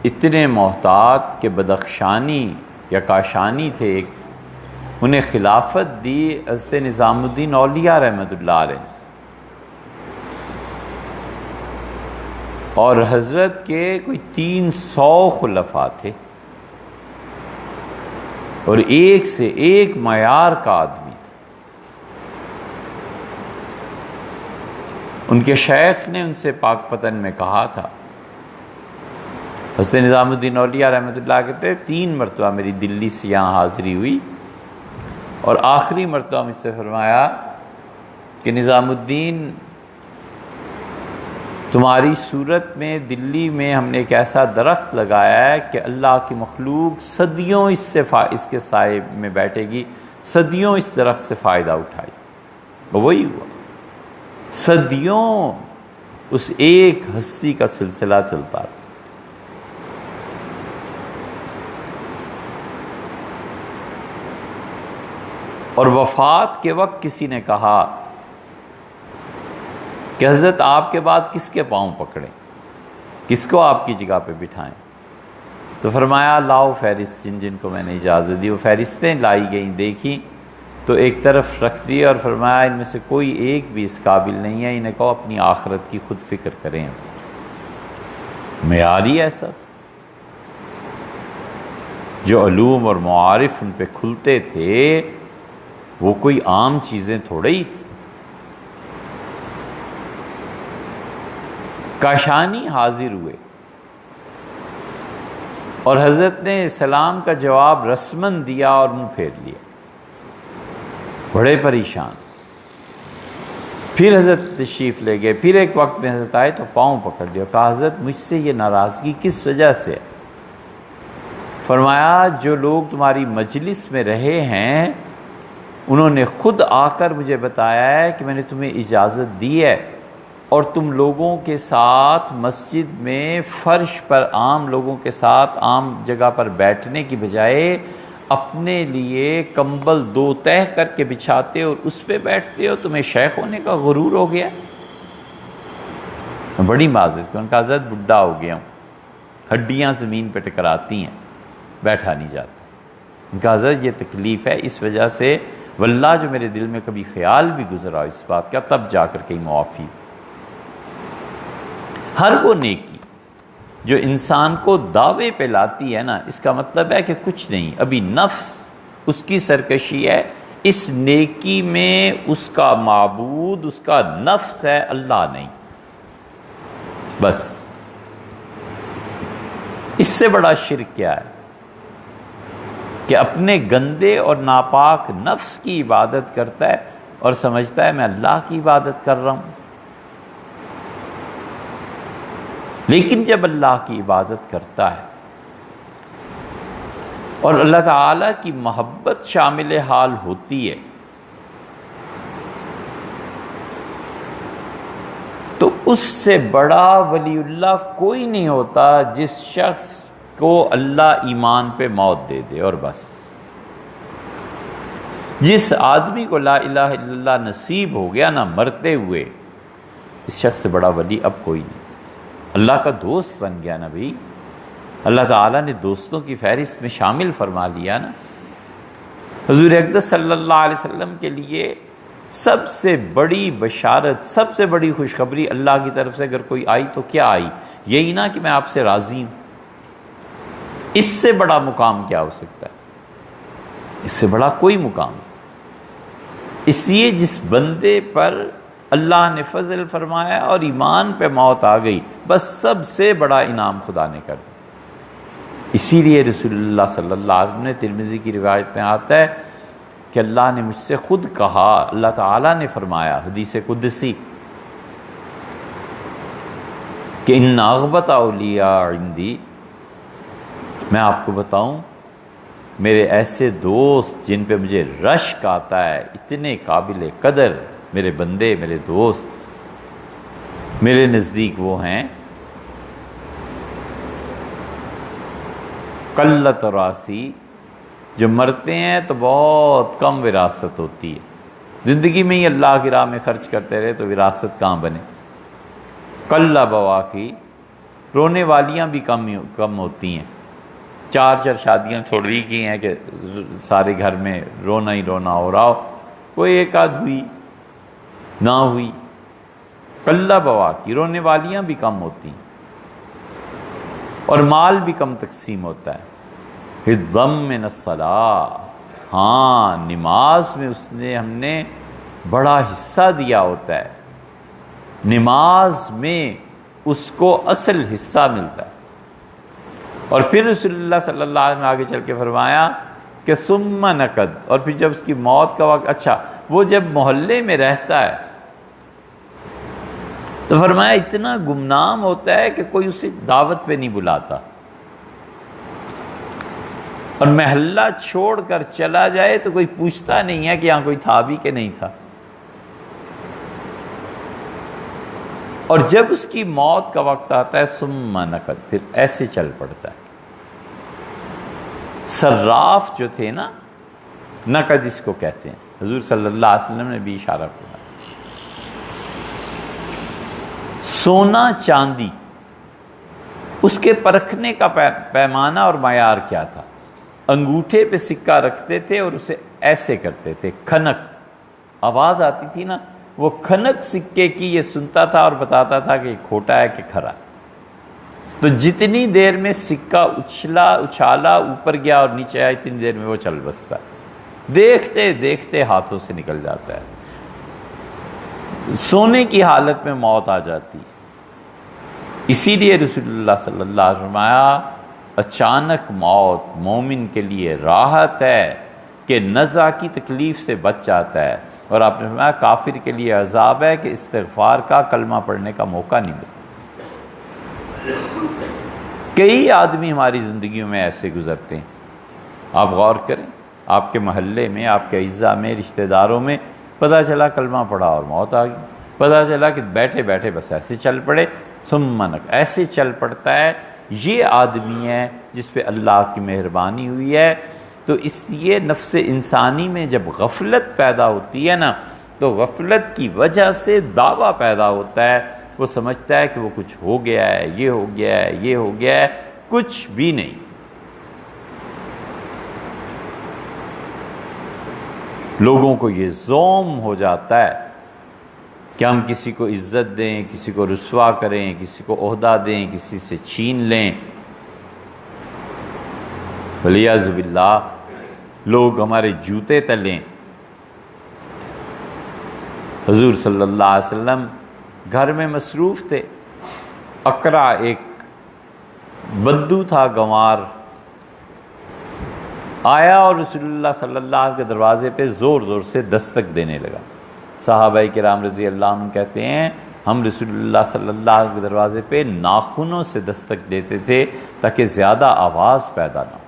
اتنے محتاط کہ بدخشانی یا کاشانی تھے، انہیں خلافت دی حضرت نظام الدین اولیاء رحمۃ اللہ علیہ، اور حضرت کے کوئی 300 خلفاء تھے، اور ایک سے ایک معیار کا آدمی تھا۔ ان کے شیخ نے ان سے پاک پتن میں کہا تھا، حضرت نظام الدین اولیاء رحمۃ اللہ کہتے ہیں 3 مرتبہ میری دلی سے یہاں حاضری ہوئی، اور آخری مرتبہ مجھ سے فرمایا کہ نظام الدین تمہاری صورت میں دلی میں ہم نے ایک ایسا درخت لگایا ہے کہ اللہ کی مخلوق صدیوں اس کے سائے میں بیٹھے گی، صدیوں اس درخت سے فائدہ اٹھائی۔ وہی ہوا، صدیوں اس ایک ہستی کا سلسلہ چلتا رہا۔ اور وفات کے وقت کسی نے کہا کہ حضرت آپ کے بعد کس کے پاؤں پکڑیں، کس کو آپ کی جگہ پہ بٹھائیں؟ تو فرمایا لاؤ فہرست، جن جن کو میں نے اجازت دی وہ فہرستیں لائی گئیں، دیکھیں تو ایک طرف رکھ دی، اور فرمایا ان میں سے کوئی ایک بھی اس قابل نہیں ہے، انہیں کہو اپنی آخرت کی خود فکر کریں۔ معیار ہی ایسا تھا، جو علوم اور معارف ان پہ کھلتے تھے وہ کوئی عام چیزیں تھوڑے ہی تھی۔ کاشانی حاضر ہوئے اور حضرت نے سلام کا جواب رسماً دیا اور منہ پھیر لیا، بڑے پریشان۔ پھر حضرت تشریف لے گئے، پھر ایک وقت میں حضرت آئے تو پاؤں پکڑ لیا، کہا حضرت مجھ سے یہ ناراضگی کس وجہ سے؟ فرمایا جو لوگ تمہاری مجلس میں رہے ہیں انہوں نے خود آ کر مجھے بتایا ہے کہ میں نے تمہیں اجازت دی ہے، اور تم لوگوں کے ساتھ مسجد میں فرش پر عام لوگوں کے ساتھ عام جگہ پر بیٹھنے کی بجائے اپنے لیے کمبل 2 تہہ کر کے بچھاتے اور اس پہ بیٹھتے ہو، تمہیں شیخ ہونے کا غرور ہو گیا؟ بڑی معذرت کہ ان کا حضرت بڈھا ہو گیا ہوں، ہڈیاں زمین پہ ٹکراتی ہیں، بیٹھا نہیں جاتا۔ ان کا حضرت یہ تکلیف ہے، اس وجہ سے واللہ جو میرے دل میں کبھی خیال بھی گزرا اس بات کا، تب جا کر کہیں معافی۔ ہر وہ نیکی جو انسان کو دعوے پہ لاتی ہے نا، اس کا مطلب ہے کہ کچھ نہیں، ابھی نفس اس کی سرکشی ہے، اس نیکی میں اس کا معبود، اس کا نفس ہے، اللہ نہیں۔ بس اس سے بڑا شرک کیا ہے کہ اپنے گندے اور ناپاک نفس کی عبادت کرتا ہے اور سمجھتا ہے میں اللہ کی عبادت کر رہا ہوں۔ لیکن جب اللہ کی عبادت کرتا ہے اور اللہ تعالیٰ کی محبت شامل حال ہوتی ہے، تو اس سے بڑا ولی اللہ کوئی نہیں ہوتا جس شخص کو اللہ ایمان پہ موت دے دے، اور بس۔ جس آدمی کو لا الہ الا اللہ نصیب ہو گیا نا مرتے ہوئے، اس شخص سے بڑا ولی اب کوئی نہیں، اللہ کا دوست بن گیا نا بھائی۔ اللہ تعالیٰ نے دوستوں کی فہرست میں شامل فرما لیا نا۔ حضور اقدس صلی اللہ علیہ وسلم کے لیے سب سے بڑی بشارت، سب سے بڑی خوشخبری اللہ کی طرف سے اگر کوئی آئی تو کیا آئی؟ یہی نا کہ میں آپ سے راضی ہوں۔ اس سے بڑا مقام کیا ہو سکتا ہے؟ اس سے بڑا کوئی مقام نہیں۔ اس لیے جس بندے پر اللہ نے فضل فرمایا اور ایمان پہ موت آ گئی، بس سب سے بڑا انعام خدا نے کر دیا۔ اسی لیے رسول اللہ صلی اللہ علیہ وسلم نے، ترمذی کی روایت میں آتا ہے کہ اللہ نے مجھ سے خود کہا، اللہ تعالیٰ نے فرمایا حدیث قدسی کہ ان اغبط اولیاء عندی، میں آپ کو بتاؤں میرے ایسے دوست جن پہ مجھے رشک آتا ہے، اتنے قابل قدر میرے بندے، میرے دوست میرے نزدیک وہ ہیں قلت راسی، جو مرتے ہیں تو بہت کم وراثت ہوتی ہے، زندگی میں ہی اللہ کی راہ میں خرچ کرتے رہے تو وراثت کہاں بنے۔ قل بواکی، رونے والیاں بھی کم ہوتی ہیں، چار شادیاں تھوڑی کی ہیں کہ سارے گھر میں رونا ہی رونا ہو رہا ہو، کوئی ایک آدھ ہوئی نہ ہوئی۔ قل بواکی، رونے والیاں بھی کم ہوتی ہیں، اور مال بھی کم تقسیم ہوتا ہے۔ حظم من الصلاۃ، ہاں نماز میں ہم نے بڑا حصہ دیا ہوتا ہے، نماز میں اس کو اصل حصہ ملتا ہے۔ اور پھر رسول اللہ صلی اللہ علیہ وسلم آگے چل کے فرمایا کہ ثم نقد، اور پھر جب اس کی موت کا وقت، اچھا وہ جب محلے میں رہتا ہے تو فرمایا اتنا گمنام ہوتا ہے کہ کوئی اسے دعوت پہ نہیں بلاتا، اور محلہ چھوڑ کر چلا جائے تو کوئی پوچھتا نہیں ہے کہ یہاں کوئی تھا بھی کہ نہیں تھا۔ اور جب اس کی موت کا وقت آتا ہے ثم نقد، پھر ایسے چل پڑتا ہے۔ صراف جو تھے نا، نقد اس کو کہتے ہیں، حضور صلی اللہ علیہ وسلم نے بھی اشارہ کیا۔ سونا چاندی، اس کے پرکھنے کا پیمانہ اور معیار کیا تھا؟ انگوٹھے پہ سکہ رکھتے تھے اور اسے ایسے کرتے تھے، کھنک آواز آتی تھی نا، وہ کھنک سکے کی یہ سنتا تھا اور بتاتا تھا کہ کھوٹا ہے کہ کھرا۔ تو جتنی دیر میں سکہ اچھالا اوپر گیا اور نیچے آیا، اتنی دیر میں وہ چل بستا ہے، دیکھتے دیکھتے ہاتھوں سے نکل جاتا ہے، سونے کی حالت میں موت آ جاتی ہے۔ اسی لیے رسول اللہ صلی اللہ علیہ وسلم فرمایا اچانک موت مومن کے لیے راحت ہے کہ نزع کی تکلیف سے بچ جاتا ہے، اور آپ نے فرمایا کافر کے لیے عذاب ہے کہ استغفار کا، کلمہ پڑھنے کا موقع نہیں ملتا۔ کئی آدمی ہماری زندگیوں میں ایسے گزرتے ہیں، آپ غور کریں، آپ کے محلے میں، آپ کے اعزاء میں، رشتہ داروں میں، پتہ چلا کلمہ پڑھا اور موت آ گئی، پتہ چلا کہ بیٹھے بیٹھے بس ایسے چل پڑے، ثم نقد، ایسے چل پڑتا ہے۔ یہ آدمی ہے جس پہ اللہ کی مہربانی ہوئی ہے۔ تو اس لیے نفس انسانی میں جب غفلت پیدا ہوتی ہے نا، تو غفلت کی وجہ سے دعویٰ پیدا ہوتا ہے، وہ سمجھتا ہے کہ وہ کچھ ہو گیا ہے، یہ ہو گیا ہے، یہ ہو گیا ہے، کچھ بھی نہیں۔ لوگوں کو یہ زوم ہو جاتا ہے کہ ہم کسی کو عزت دیں، کسی کو رسوا کریں، کسی کو عہدہ دیں، کسی سے چھین لیں۔ ولیعذ باللہ لوگ ہمارے جوتے تلیں۔ حضور صلی اللہ علیہ وسلم گھر میں مصروف تھے، اقرع ایک بدو تھا، گنوار آیا اور رسول اللہ صلی اللہ علیہ وسلم کے دروازے پہ زور زور سے دستک دینے لگا۔ صحابہ کرام رضی اللہ عنہ کہتے ہیں ہم رسول اللہ صلی اللہ علیہ وسلم کے دروازے پہ ناخنوں سے دستک دیتے تھے تاکہ زیادہ آواز پیدا نہ ہو،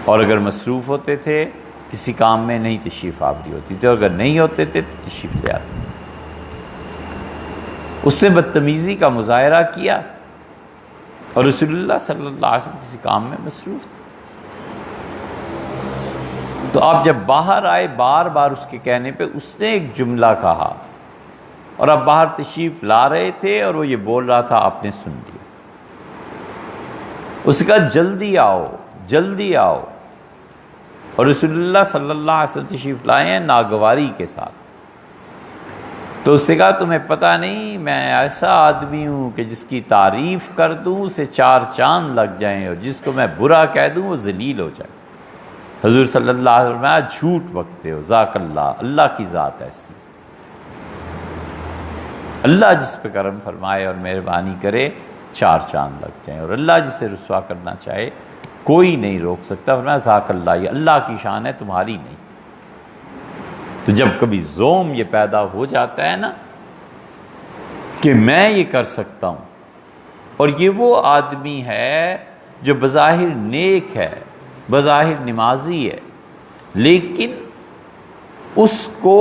اور اگر مصروف ہوتے تھے کسی کام میں نہیں تشریف آوری ہوتی تھی، اور اگر نہیں ہوتے تھے تو تشریف لے آتے۔ اس نے بدتمیزی کا مظاہرہ کیا اور رسول اللہ صلی اللہ علیہ وسلم کسی کام میں مصروف تھے۔ تو آپ جب باہر آئے، بار بار اس کے کہنے پہ اس نے ایک جملہ کہا، اور آپ باہر تشریف لا رہے تھے اور وہ یہ بول رہا تھا، آپ نے سن لیا۔ اس نے کہا جلدی آؤ جلدی آؤ، اور رسول اللہ صلی اللہ علیہ وسلم تشریف لائے ہیں ناگواری کے ساتھ۔ تو اس نے کہا تمہیں پتہ نہیں میں ایسا آدمی ہوں کہ جس کی تعریف کر دوں اسے 4 چاند لگ جائیں، اور جس کو میں برا کہہ دوں وہ ذلیل ہو جائے۔ حضور صلی اللہ علیہ وسلم فرمایا جھوٹ بکتے ہو، ذاک اللہ، اللہ کی ذات ایسی، اللہ جس پہ کرم فرمائے اور مہربانی کرے 4 چاند لگ جائیں، اور اللہ جسے رسوا کرنا چاہے کوئی نہیں روک سکتا۔ فرمایا ذاک اللہ، یہ اللہ کی شان ہے تمہاری نہیں۔ تو جب کبھی زوم یہ پیدا ہو جاتا ہے نا کہ میں یہ کر سکتا ہوں، اور یہ وہ آدمی ہے جو بظاہر نیک ہے، بظاہر نمازی ہے، لیکن اس کو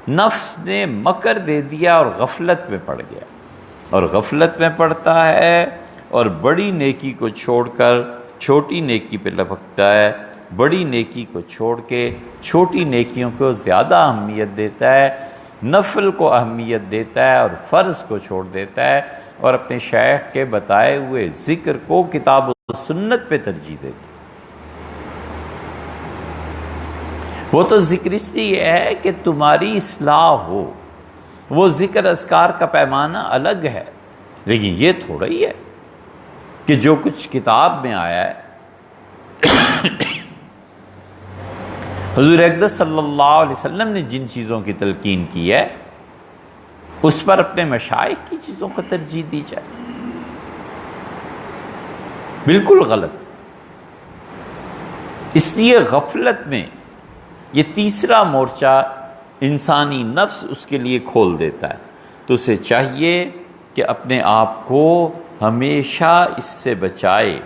نفس نے مکر دے دیا اور غفلت میں پڑ گیا، اور غفلت میں پڑتا ہے اور بڑی نیکی کو چھوڑ کر چھوٹی نیکی پہ لپکتا ہے، بڑی نیکی کو چھوڑ کے چھوٹی نیکیوں کو زیادہ اہمیت دیتا ہے، نفل کو اہمیت دیتا ہے اور فرض کو چھوڑ دیتا ہے، اور اپنے شیخ کے بتائے ہوئے ذکر کو کتاب و سنت پہ ترجیح دیتا ہے۔ وہ تو ذکر اس لیے ہے کہ تمہاری اصلاح ہو، وہ ذکر اذکار کا پیمانہ الگ ہے، لیکن یہ تھوڑا ہی ہے کہ جو کچھ کتاب میں آیا ہے۔ حضور اقدس صلی اللہ علیہ وسلم نے جن چیزوں کی تلقین کی ہے اس پر اپنے مشائخ کی چیزوں کو ترجیح دی جائے، بالکل غلط۔ اس لیے غفلت میں یہ تیسرا مورچہ انسانی نفس اس کے لیے کھول دیتا ہے، تو اسے چاہیے کہ اپنے آپ کو ہمیشہ اس سے بچائے،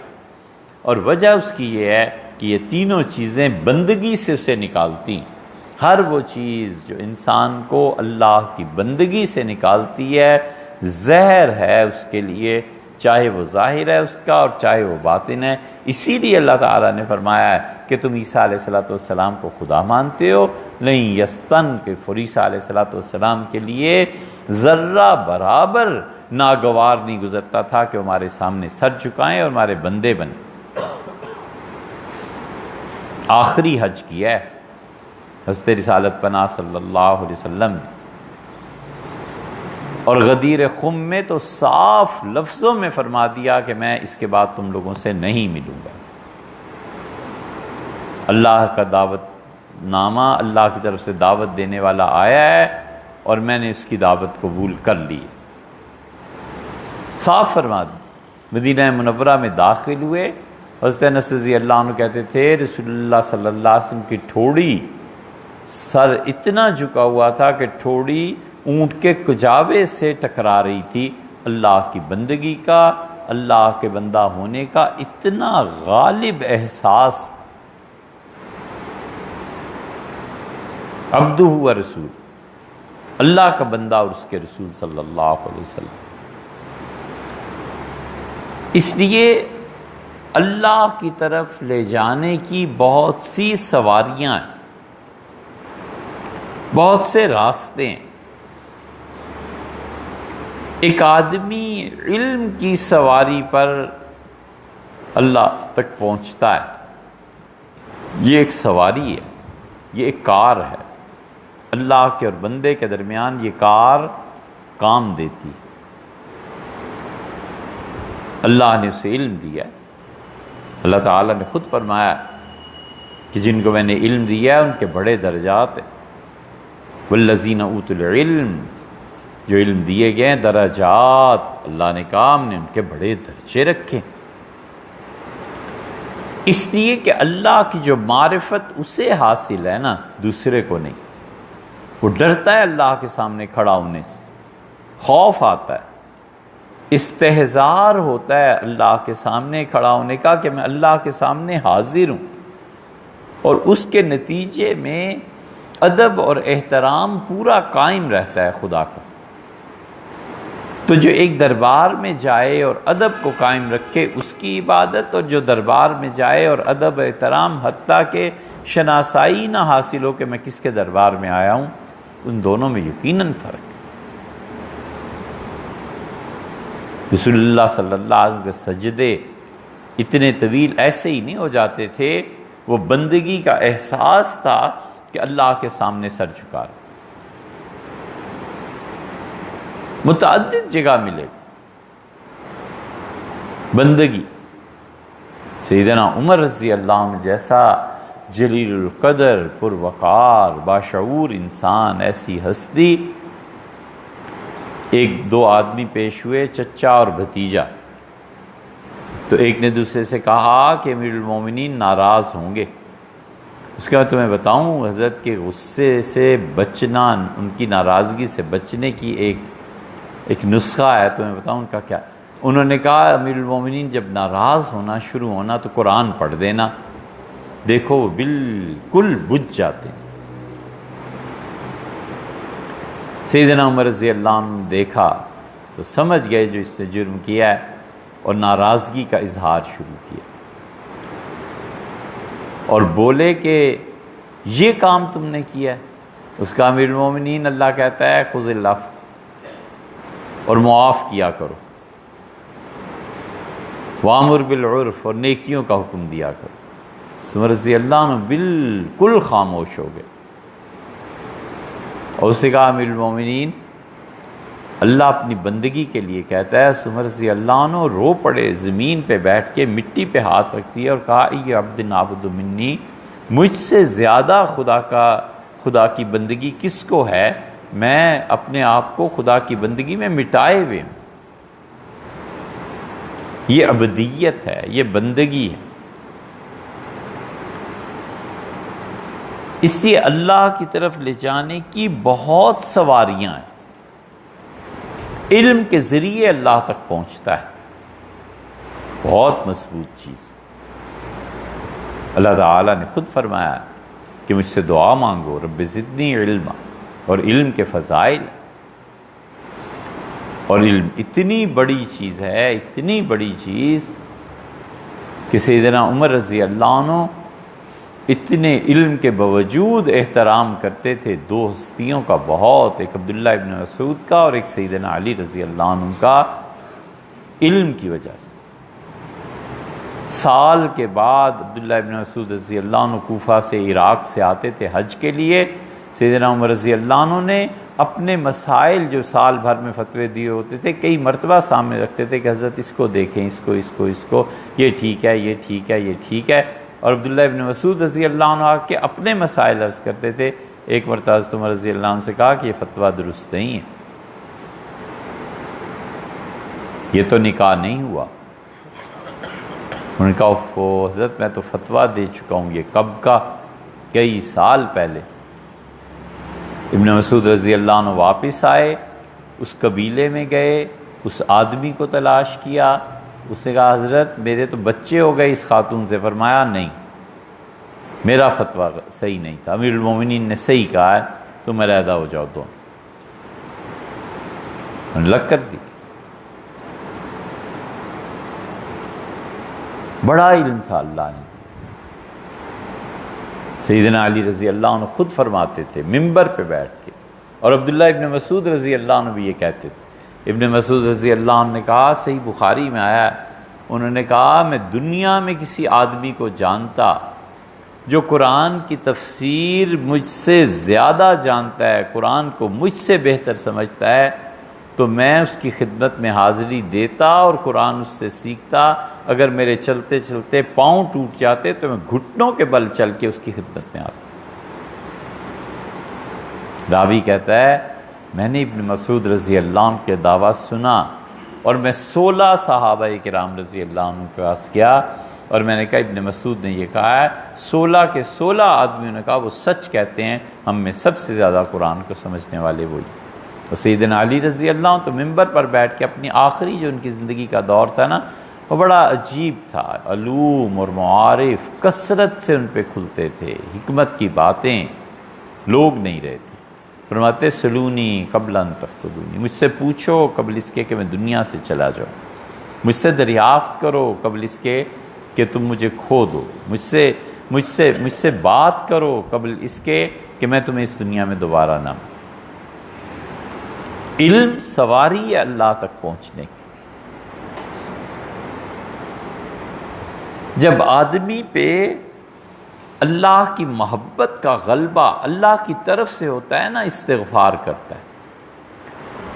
اور وجہ اس کی یہ ہے کہ یہ تینوں چیزیں بندگی سے اسے نکالتی ہیں۔ ہر وہ چیز جو انسان کو اللہ کی بندگی سے نکالتی ہے زہر ہے اس کے لیے، چاہے وہ ظاہر ہے اس کا اور چاہے وہ باطن ہے۔ اسی لیے اللہ تعالیٰ نے فرمایا ہے کہ تم عیسیٰ علیہ السلام کو خدا مانتے ہو، نہیں یستن کہ عیسیٰ علیہ السلام کے لیے ذرہ برابر ناگوار نہیں گزرتا تھا کہ وہ ہمارے سامنے سر جھکائیں اور ہمارے بندے بنیں۔ آخری حج کیا ہے حضرت رسالت پناہ صلی اللہ علیہ وسلم نے، اور غدیر خم میں تو صاف لفظوں میں فرما دیا کہ میں اس کے بعد تم لوگوں سے نہیں ملوں گا۔ اللہ کا دعوت نامہ اللہ کی طرف سے دعوت دینے والا آیا ہے اور میں نے اس کی دعوت قبول کر لی، صاف فرما دی۔ مدینہ منورہ میں داخل ہوئے، حضرت انس رضی اللہ عنہ کہتے تھے رسول اللہ صلی اللہ علیہ وسلم کی ٹھوڑی، سر اتنا جھکا ہوا تھا کہ ٹھوڑی اونٹ کے کجاوے سے ٹکرا رہی تھی۔ اللہ کی بندگی کا، اللہ کے بندہ ہونے کا اتنا غالب احساس، عبدہ و رسول، اللہ کا بندہ اور اس کے رسول صلی اللہ علیہ وسلم۔ اس لیے اللہ کی طرف لے جانے کی بہت سی سواریاں ہیں، بہت سے راستے ہیں، ایک آدمی علم کی سواری پر اللہ تک پہنچتا ہے، یہ ایک سواری ہے، یہ ایک کار ہے، اللہ کے اور بندے کے درمیان یہ کار کام دیتی، اللہ نے اسے علم دیا ہے۔ اللہ تعالیٰ نے خود فرمایا کہ جن کو میں نے علم دیا ہے ان کے بڑے درجات ہیں، والذین اوتوا العلم، جو علم دیے گئے ہیں درجات، اللہ نے کہا ہم نے ان کے بڑے درجے رکھے، اس لیے کہ اللہ کی جو معرفت اسے حاصل ہے نا، دوسرے کو نہیں۔ وہ ڈرتا ہے اللہ کے سامنے کھڑا ہونے سے، خوف آتا ہے، استحضار ہوتا ہے اللہ کے سامنے کھڑا ہونے کا کہ میں اللہ کے سامنے حاضر ہوں، اور اس کے نتیجے میں ادب اور احترام پورا قائم رہتا ہے خدا کا۔ تو جو ایک دربار میں جائے اور ادب کو قائم رکھے اس کی عبادت، اور جو دربار میں جائے اور ادب احترام حتیٰ کہ شناسائی نہ حاصل ہو کہ میں کس کے دربار میں آیا ہوں، ان دونوں میں یقیناً فرق ہے۔ رسول اللہ صلی اللہ علیہ وسلم کے سجدے اتنے طویل ایسے ہی نہیں ہو جاتے تھے، وہ بندگی کا احساس تھا کہ اللہ کے سامنے سر جھکا رہا۔ متعدد جگہ ملے گا بندگی۔ سیدنا عمر رضی اللہ عنہ جیسا جلیل القدر، پروقار، باشعور انسان، ایسی ہستی، ایک دو آدمی پیش ہوئے، چچا اور بھتیجا، تو ایک نے دوسرے سے کہا کہ امیر المومنین ناراض ہوں گے۔ اس کے بعد تمہیں بتاؤں حضرت کے غصے سے بچنا، ان کی ناراضگی سے بچنے کی ایک نسخہ ہے، تمہیں بتاؤں ان کا کیا۔ انہوں نے کہا امیر المومنین جب ناراض ہونا شروع ہونا تو قرآن پڑھ دینا، دیکھو وہ بالکل بجھ جاتے ہیں۔ سیدنا عمر رضی اللہ عنہ نے دیکھا تو سمجھ گئے جو اس نے جرم کیا ہے، اور ناراضگی کا اظہار شروع کیا، اور بولے کہ یہ کام تم نے کیا ہے۔ اس کا امیر المومنین اللہ کہتا ہے خذ العفو، اور معاف کیا کرو، وامر بالعرف، اور نیکیوں کا حکم دیا کرو۔ عمر رضی اللہ عنہ بالکل خاموش ہو گئے، اور اسے کہا امیر المومنین اللہ اپنی بندگی کے لیے کہتا ہے۔ عمر رضی اللہ عنہ رو پڑے، زمین پہ بیٹھ کے مٹی پہ ہاتھ رکھ دیا اور کہا ای عبد عبد منی، مجھ سے زیادہ خدا کی بندگی کس کو ہے؟ میں اپنے آپ کو خدا کی بندگی میں مٹائے ہوئے ہوں۔ یہ عبدیت ہے، یہ بندگی ہے۔ اس لیے اللہ کی طرف لے جانے کی بہت سواریاں ہیں، علم کے ذریعے اللہ تک پہنچتا ہے، بہت مضبوط چیز۔ اللہ تعالیٰ نے خود فرمایا کہ مجھ سے دعا مانگو رب زدنی علما، اور علم کے فضائل، اور علم اتنی بڑی چیز ہے، اتنی بڑی چیز کہ سیدنا عمر رضی اللہ عنہ اتنے علم کے باوجود احترام کرتے تھے دو ہستیوں کا بہت، ایک عبداللہ ابن مسعود کا اور ایک سیدنا علی رضی اللہ عنہ کا، علم کی وجہ سے۔ سال کے بعد عبداللہ ابن مسعود رضی اللہ عنہ کوفہ سے عراق سے آتے تھے حج کے لیے، سیدنا عمر رضی اللہ عنہ نے اپنے مسائل جو سال بھر میں فتوے دیے ہوتے تھے کئی مرتبہ سامنے رکھتے تھے کہ حضرت اس کو دیکھیں، اس کو، یہ ٹھیک ہے، یہ ٹھیک ہے، یہ ٹھیک ہے، اور عبداللہ ابن مسعود رضی اللہ عنہ آ کے اپنے مسائل عرض کرتے تھے۔ ایک مرتبہ حضرت عمر رضی اللہ عنہ سے کہا کہ یہ فتویٰ درست نہیں ہے، یہ تو نکاح نہیں ہوا۔ انہوں نے کہا اوفو حضرت میں تو فتویٰ دے چکا ہوں، یہ کب کا؟ کئی سال پہلے۔ ابن مسعود رضی اللہ عنہ واپس آئے، اس قبیلے میں گئے، اس آدمی کو تلاش کیا، اس نے کہا حضرت میرے تو بچے ہو گئے اس خاتون سے۔ فرمایا نہیں، میرا فتویٰ صحیح نہیں تھا، امیر المومنین نے صحیح کہا ہے، تم علیحدہ ہو جاؤ دونوں۔ لگ کر دی۔ بڑا علم تھا اللہ نے۔ سیدنا علی رضی اللہ عنہ خود فرماتے تھے ممبر پہ بیٹھ کے، اور عبداللہ ابن مسعود رضی اللہ عنہ بھی یہ کہتے تھے ابن مسعود رضی اللہ عنہ نے کہا، صحیح بخاری میں آیا ہے، انہوں نے کہا میں دنیا میں کسی آدمی کو جانتا جو قرآن کی تفسیر مجھ سے زیادہ جانتا ہے، قرآن کو مجھ سے بہتر سمجھتا ہے، تو میں اس کی خدمت میں حاضری دیتا اور قرآن اس سے سیکھتا۔ اگر میرے چلتے چلتے پاؤں ٹوٹ جاتے تو میں گھٹنوں کے بل چل کے اس کی خدمت میں آتا۔ راوی کہتا ہے میں نے ابن مسعود رضی اللہ عنہ کے دعویٰ سنا اور میں 16 صحابہ کرام رضی اللہ عنہ کے پاس گیا اور میں نے کہا ابن مسعود نے یہ کہا ہے، 16 کے 16 آدمیوں نے کہا وہ سچ کہتے ہیں، ہم میں سب سے زیادہ قرآن کو سمجھنے والے وہی۔ اور سیدنا علی رضی اللہ عنہ تو ممبر پر بیٹھ کے اپنی آخری جو ان کی زندگی کا دور تھا نا، وہ بڑا عجیب تھا، علوم اور معارف کثرت سے ان پہ کھلتے تھے، حکمت کی باتیں لوگ نہیں رہے تھے۔ فرماتے سلونی قبل ان تفتدونی، مجھ سے پوچھو قبل اس کے کہ میں دنیا سے چلا جاؤں، مجھ سے دریافت کرو قبل اس کے کہ تم مجھے کھو دو، مجھ سے بات کرو قبل اس کے کہ میں تمہیں اس دنیا میں دوبارہ نہ۔ علم سواری ہے اللہ تک پہنچنے کی۔ جب آدمی پہ اللہ کی محبت کا غلبہ اللہ کی طرف سے ہوتا ہے نا، استغفار کرتا ہے،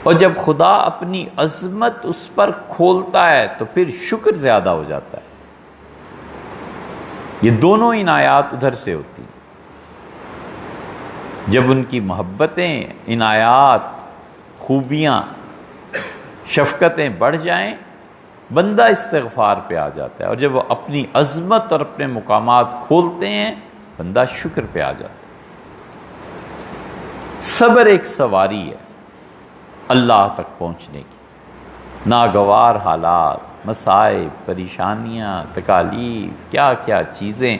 اور جب خدا اپنی عظمت اس پر کھولتا ہے تو پھر شکر زیادہ ہو جاتا ہے۔ یہ دونوں عنایات ادھر سے ہوتی ہیں، جب ان کی محبتیں، عنایات، خوبیاں، شفقتیں بڑھ جائیں بندہ استغفار پہ آ جاتا ہے، اور جب وہ اپنی عظمت اور اپنے مقامات کھولتے ہیں بندہ شکر پہ آ جاتا ہے۔ صبر ایک سواری ہے اللہ تک پہنچنے کی۔ ناگوار حالات، مصائب، پریشانیاں، تکالیف، کیا کیا چیزیں،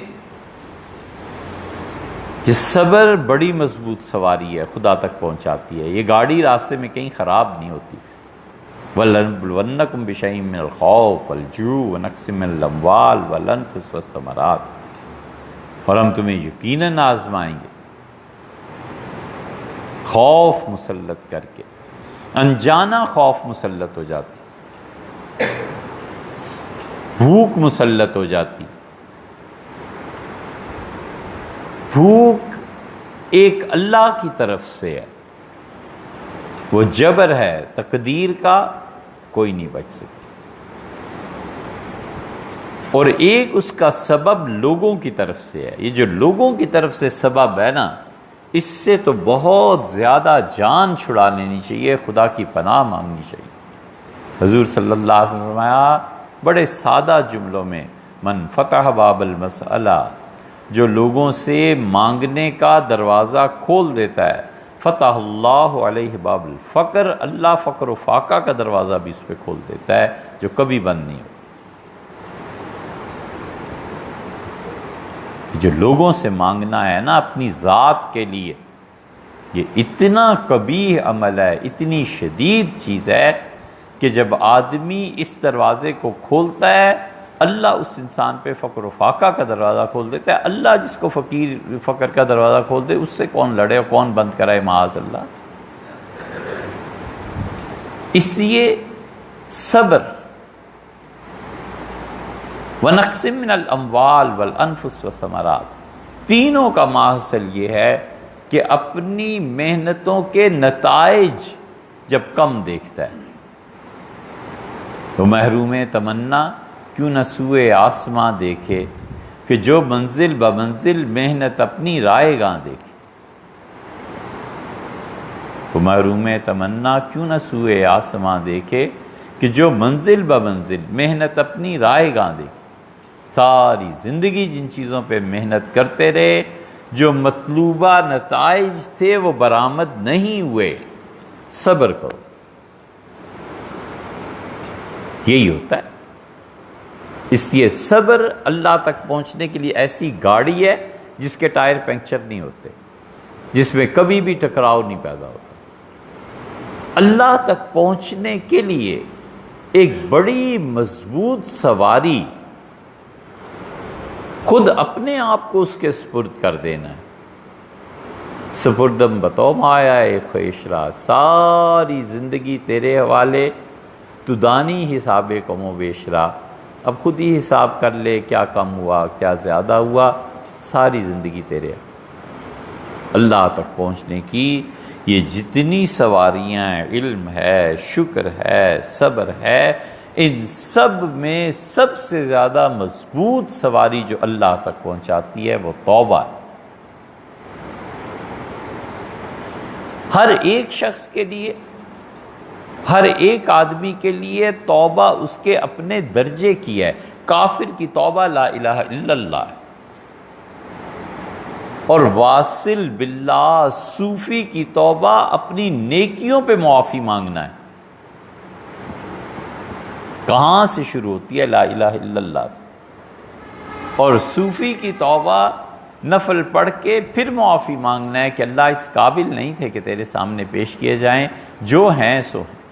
یہ صبر بڑی مضبوط سواری ہے، خدا تک پہنچاتی ہے۔ یہ گاڑی راستے میں کہیں خراب نہیں ہوتی۔ وَلَنَبْلُوَنَّكُمْ بِشَيْءٍ مِّنَ الْخَوْفِ وَالْجُوعِ وَنَقْصٍ مِّنَ الْأَمْوَالِ وَالْأَنفُسِ وَالثَّمَرَاتِ، اور ہم تمہیں یقیناً آزمائیں گے، خوف مسلط کر کے۔ انجانا خوف مسلط ہو جاتی، بھوک مسلط ہو جاتی۔ بھوک ایک اللہ کی طرف سے ہے، وہ جبر ہے، تقدیر کا کوئی نہیں بچ سکتی، اور ایک اس کا سبب لوگوں کی طرف سے ہے۔ یہ جو لوگوں کی طرف سے سبب ہے نا، اس سے تو بہت زیادہ جان چھڑا لینی چاہیے، خدا کی پناہ مانگنی چاہیے۔ حضور صلی اللہ علیہ وسلم نے فرمایا بڑے سادہ جملوں میں، من فتح باب المسئلہ، جو لوگوں سے مانگنے کا دروازہ کھول دیتا ہے، فتح اللہ علیہ باب الفقر، اللہ فقر و فاقہ کا دروازہ بھی اس پہ کھول دیتا ہے جو کبھی بند نہیں ہو۔ جو لوگوں سے مانگنا ہے نا اپنی ذات کے لیے، یہ اتنا قبیح عمل ہے، اتنی شدید چیز ہے کہ جب آدمی اس دروازے کو کھولتا ہے اللہ اس انسان پہ فقر و فاقہ کا دروازہ کھول دیتا ہے۔ اللہ جس کو فقر کا دروازہ کھول دے اس سے کون لڑے اور کون بند کرائے، معاذ اللہ۔ اس لیے صبر، وَنَقْصٍ مِّنَ الْأَمْوَالِ وَالْأَنفُسِ وَالثَّمَرَاتِ، تینوں کا ماحصل یہ ہے کہ اپنی محنتوں کے نتائج جب کم دیکھتا ہے تو محروم تمنا کیوں نہ سوئے آسماں دیکھے، کہ جو منزل بمنزل محنت اپنی رائے گاں دیکھے۔ تو محروم تمنا کیوں نہ سوئے آسماں دیکھے، کہ جو منزل بمنزل محنت اپنی رائے گاں دیکھے۔ ساری زندگی جن چیزوں پہ محنت کرتے رہے، جو مطلوبہ نتائج تھے وہ برآمد نہیں ہوئے، صبر کرو، یہی ہوتا ہے۔ اس لیے صبر اللہ تک پہنچنے کے لیے ایسی گاڑی ہے جس کے ٹائر پنکچر نہیں ہوتے، جس میں کبھی بھی ٹکراؤ نہیں پیدا ہوتا۔ اللہ تک پہنچنے کے لیے ایک بڑی مضبوط سواری خود اپنے آپ کو اس کے سپرد کر دینا ہے۔ سپردم بتو مایا خویشرا، ساری زندگی تیرے حوالے، تو دانی حساب کم و بیشرا، اب خود ہی حساب کر لے کیا کم ہوا کیا زیادہ ہوا، ساری زندگی تیرے۔ اللہ تک پہنچنے کی یہ جتنی سواریاں ہیں، علم ہے، شکر ہے، صبر ہے، ان سب میں سب سے زیادہ مضبوط سواری جو اللہ تک پہنچاتی ہے وہ توبہ ہے۔ ہر ایک شخص کے لیے، ہر ایک آدمی کے لیے توبہ اس کے اپنے درجے کی ہے۔ کافر کی توبہ لا الہ الا اللہ ہے، اور واصل باللہ صوفی کی توبہ اپنی نیکیوں پہ معافی مانگنا ہے۔ کہاں سے شروع ہوتی ہے؟ لا الہ الا اللہ سے۔ اور صوفی کی توبہ نفل پڑھ کے پھر معافی مانگنا ہے کہ اللہ اس قابل نہیں تھے کہ تیرے سامنے پیش کیے جائیں، جو ہیں سو ہیں۔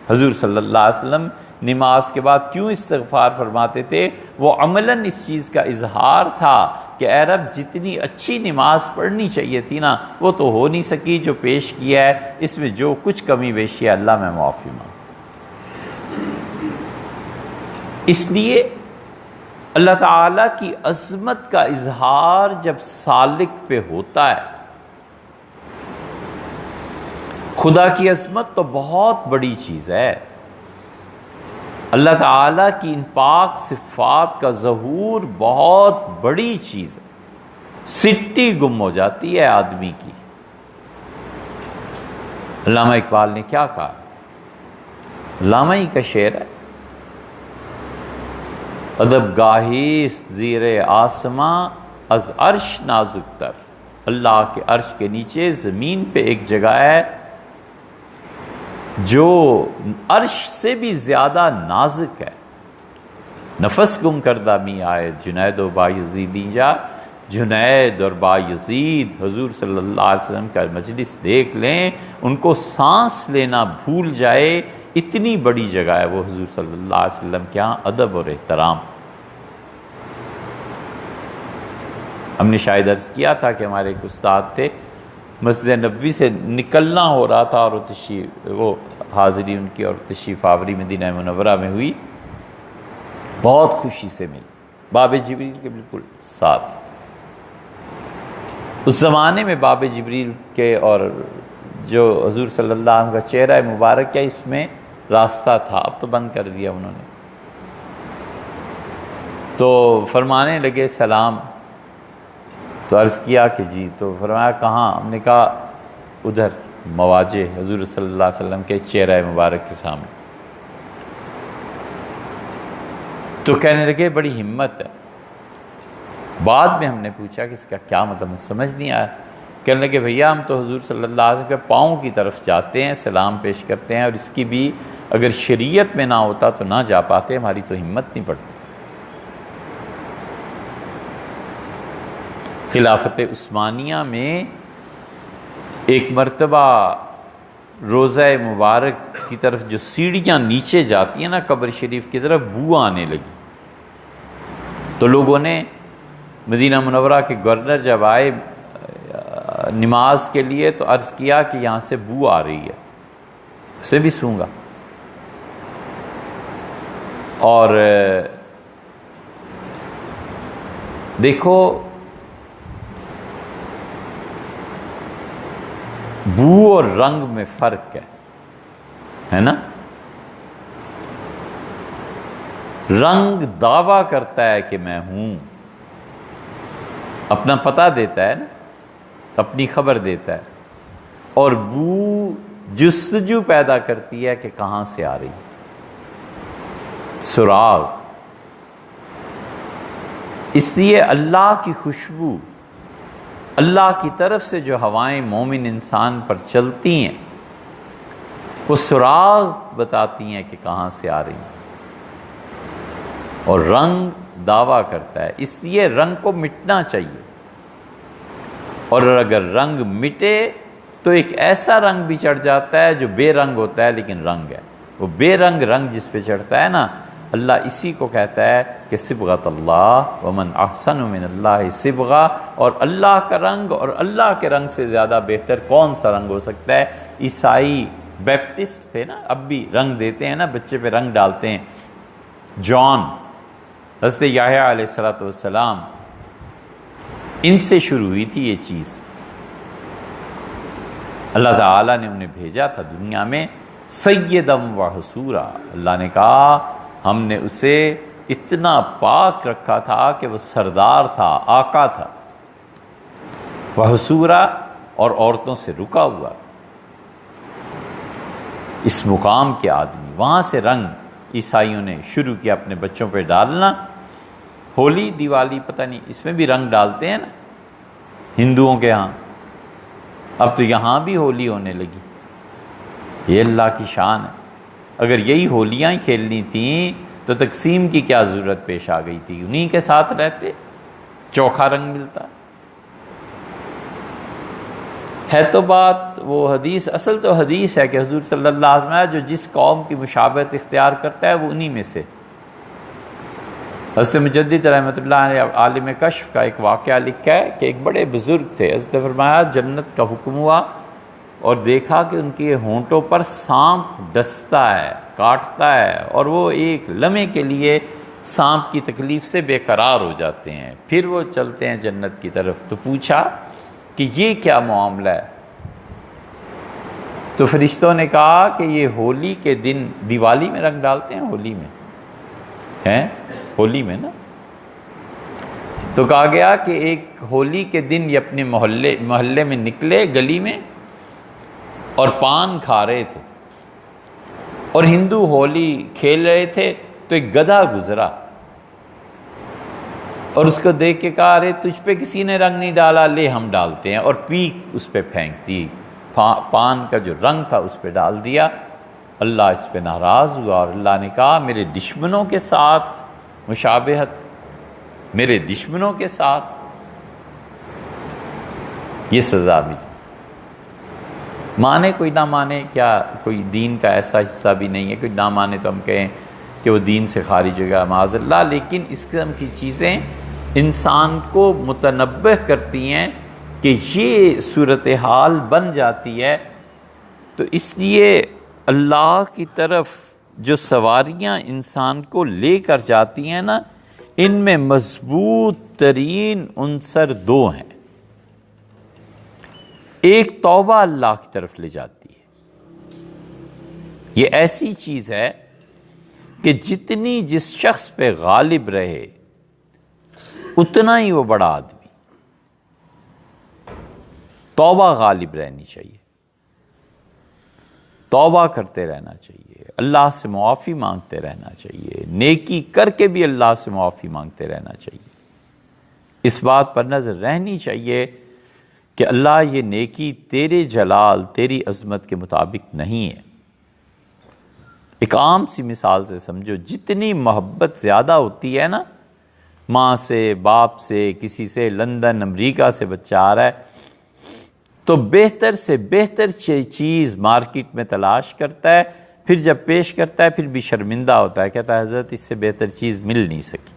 حضور صلی اللہ علیہ وسلم نماز کے بعد کیوں استغفار فرماتے تھے؟ وہ عملاً اس چیز کا اظہار تھا کہ اے رب جتنی اچھی نماز پڑھنی چاہیے تھی نا وہ تو ہو نہیں سکی، جو پیش کیا ہے اس میں جو کچھ کمی بیشی ہے اللہ میں معافی مانگ۔ اس لیے اللہ تعالیٰ کی عظمت کا اظہار جب سالک پہ ہوتا ہے، خدا کی عظمت تو بہت بڑی چیز ہے، اللہ تعالیٰ کی ان پاک صفات کا ظہور بہت بڑی چیز ہے، سٹی گم ہو جاتی ہے آدمی کی۔ علامہ اقبال نے کیا کہا؟ علامہ ہی کا شعر ہے، ادب گاہیست زیر آسماں از عرش نازک تر۔ اللہ کے عرش کے نیچے زمین پہ ایک جگہ ہے جو عرش سے بھی زیادہ نازک ہے۔ نفس گم کردہ می آئے جنید و بایزیدی جا، جنید اور بایزید حضور صلی اللہ علیہ وسلم کا مجلس دیکھ لیں، ان کو سانس لینا بھول جائے، اتنی بڑی جگہ ہے وہ حضور صلی اللہ علیہ وسلم کے ہاں ادب اور احترام۔ ہم نے شاید عرض کیا تھا کہ ہمارے ایک استاد تھے، مسجد نبوی سے نکلنا ہو رہا تھا اور وہ حاضری ان کی اور تشریف آوری مدینہ منورہ میں ہوئی، بہت خوشی سے ملی، باب جبریل کے بالکل ساتھ۔ اس زمانے میں باب جبریل کے اور جو حضور صلی اللہ علیہ وسلم کا چہرہ مبارک ہے اس میں راستہ تھا، اب تو بند کر دیا انہوں نے۔ تو فرمانے لگے سلام، تو عرض کیا کہ جی، تو فرمایا کہاں؟ ہم نے کہا ادھر مواجہ حضور صلی اللہ علیہ وسلم کے چہرہ مبارک کے سامنے۔ تو کہنے لگے بڑی ہمت ہے۔ بعد میں ہم نے پوچھا کہ اس کا کیا مطلب، سمجھ نہیں آیا۔ کہنے لگے بھیا ہم تو حضور صلی اللہ علیہ وسلم کے پاؤں کی طرف جاتے ہیں، سلام پیش کرتے ہیں، اور اس کی بھی اگر شریعت میں نہ ہوتا تو نہ جا پاتے، ہماری تو ہمت نہیں پڑتی۔ خلافت عثمانیہ میں ایک مرتبہ روضہ مبارک کی طرف جو سیڑھیاں نیچے جاتی ہیں نا قبر شریف کی طرف، بو آنے لگی۔ تو لوگوں نے مدینہ منورہ کے گورنر جب آئے نماز کے لیے تو عرض کیا کہ یہاں سے بو آ رہی ہے، اسے بھی سونگا۔ اور دیکھو بو اور رنگ میں فرق ہے نا؟ رنگ دعویٰ کرتا ہے کہ میں ہوں، اپنا پتہ دیتا ہے نا، اپنی خبر دیتا ہے، اور بو جستجو پیدا کرتی ہے کہ کہاں سے آ رہی، سراغ۔ اس لیے اللہ کی خوشبو، اللہ کی طرف سے جو ہوائیں مومن انسان پر چلتی ہیں وہ سراغ بتاتی ہیں کہ کہاں سے آ رہی ہیں، اور رنگ دعویٰ کرتا ہے۔ اس لیے رنگ کو مٹنا چاہیے، اور اگر رنگ مٹے تو ایک ایسا رنگ بھی چڑھ جاتا ہے جو بے رنگ ہوتا ہے لیکن رنگ ہے۔ وہ بے رنگ رنگ جس پہ چڑھتا ہے نا اللہ اسی کو کہتا ہے کہ صبغۃ اللہ ومن احسن من اللہ صبغہ، اور اللہ کا رنگ اور اللہ کے رنگ سے زیادہ بہتر کون سا رنگ ہو سکتا ہے؟ عیسائی بیپٹسٹ تھے نا، اب بھی رنگ دیتے ہیں نا، بچے پہ رنگ ڈالتے ہیں۔ جان، حضرت یحییٰ علیہ السلام، ان سے شروع ہوئی تھی یہ چیز۔ اللہ تعالیٰ نے انہیں بھیجا تھا دنیا میں سیدم و حصورا، اللہ نے کہا ہم نے اسے اتنا پاک رکھا تھا کہ وہ سردار تھا، آقا تھا، وہ حصورا، اور عورتوں سے رکا ہوا، اس مقام کے آدمی۔ وہاں سے رنگ عیسائیوں نے شروع کیا اپنے بچوں پہ ڈالنا۔ ہولی دیوالی پتہ نہیں اس میں بھی رنگ ڈالتے ہیں نا ہندوؤں کے ہاں، اب تو یہاں بھی ہولی ہونے لگی۔ یہ اللہ کی شان ہے۔ اگر یہی ہولیاں ہی کھیلنی تھیں تو تقسیم کی کیا ضرورت پیش آ گئی تھی؟ انہی کے ساتھ رہتے، چوکھا رنگ ملتا ہے۔ تو بات وہ حدیث، اصل تو حدیث ہے کہ حضور صلی اللہ علیہ وسلم جو جس قوم کی مشابہت اختیار کرتا ہے وہ انہی میں سے۔ حضرت مجدد رحمۃ اللہ علیہ عالم کشف کا ایک واقعہ لکھا ہے کہ ایک بڑے بزرگ تھے، حضرت فرمایا جنت کا حکم ہوا اور دیکھا کہ ان کے ہونٹوں پر سانپ ڈستا ہے، کاٹتا ہے، اور وہ ایک لمحے کے لیے سانپ کی تکلیف سے بے قرار ہو جاتے ہیں، پھر وہ چلتے ہیں جنت کی طرف۔ تو پوچھا کہ یہ کیا معاملہ ہے؟ تو فرشتوں نے کہا کہ یہ ہولی کے دن، دیوالی میں رنگ ڈالتے ہیں، ہولی میں ہیں، ہولی میں نا، تو کہا گیا کہ ایک ہولی کے دن یہ اپنے محلے میں نکلے، گلی میں، اور پان کھا رہے تھے، اور ہندو ہولی کھیل رہے تھے، تو ایک گدھا گزرا اور اس کو دیکھ کے کہا ارے تجھ پہ کسی نے رنگ نہیں ڈالا، لے ہم ڈالتے ہیں، اور پیک اس پہ پھینک دی، پان کا جو رنگ تھا اس پہ ڈال دیا۔ اللہ اس پہ ناراض ہوا اور اللہ نے کہا میرے دشمنوں کے ساتھ مشابہت، میرے دشمنوں کے ساتھ یہ سزا ملی۔ مانے کوئی نہ مانے، کیا کوئی دین کا ایسا حصہ بھی نہیں ہے، کوئی نہ مانے تو ہم کہیں کہ وہ دین سے خارج ہو گیا معاذ اللہ، لیکن اس قسم کی چیزیں انسان کو متنبہ کرتی ہیں کہ یہ صورتحال بن جاتی ہے۔ تو اس لیے اللہ کی طرف جو سواریاں انسان کو لے کر جاتی ہیں نا، ان میں مضبوط ترین عنصر دو ہیں۔ ایک توبہ اللہ کی طرف لے جاتی ہے، یہ ایسی چیز ہے کہ جتنی جس شخص پہ غالب رہے اتنا ہی وہ بڑا آدمی۔ توبہ غالب رہنی چاہیے، توبہ کرتے رہنا چاہیے، اللہ سے معافی مانگتے رہنا چاہیے، نیکی کر کے بھی اللہ سے معافی مانگتے رہنا چاہیے۔ اس بات پر نظر رہنی چاہیے کہ اللہ یہ نیکی تیرے جلال، تیری عظمت کے مطابق نہیں ہے۔ ایک عام سی مثال سے سمجھو، جتنی محبت زیادہ ہوتی ہے نا، ماں سے، باپ سے، کسی سے، لندن امریکہ سے بچہ آ رہا ہے تو بہتر سے بہتر چیز مارکیٹ میں تلاش کرتا ہے، پھر جب پیش کرتا ہے پھر بھی شرمندہ ہوتا ہے، کہتا ہے حضرت اس سے بہتر چیز مل نہیں سکی،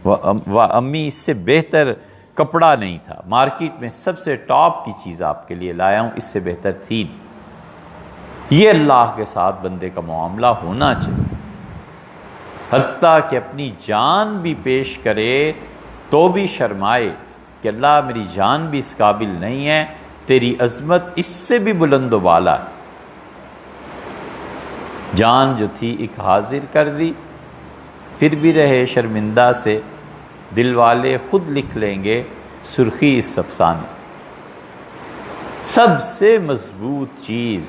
وہ امی اس سے بہتر کپڑا نہیں تھا، مارکیٹ میں سب سے ٹاپ کی چیز آپ کے لیے لایا ہوں، اس سے بہتر تھی نہیں۔ یہ اللہ کے ساتھ بندے کا معاملہ ہونا چاہیے، حتیٰ کہ اپنی جان بھی پیش کرے تو بھی شرمائے کہ اللہ میری جان بھی اس قابل نہیں ہے، تیری عظمت اس سے بھی بلند و بالا ہے۔ جان جو تھی ایک حاضر کر دی، پھر بھی رہے شرمندہ سے، دل والے خود لکھ لیں گے سرخی اس افسانے۔ سب سے مضبوط چیز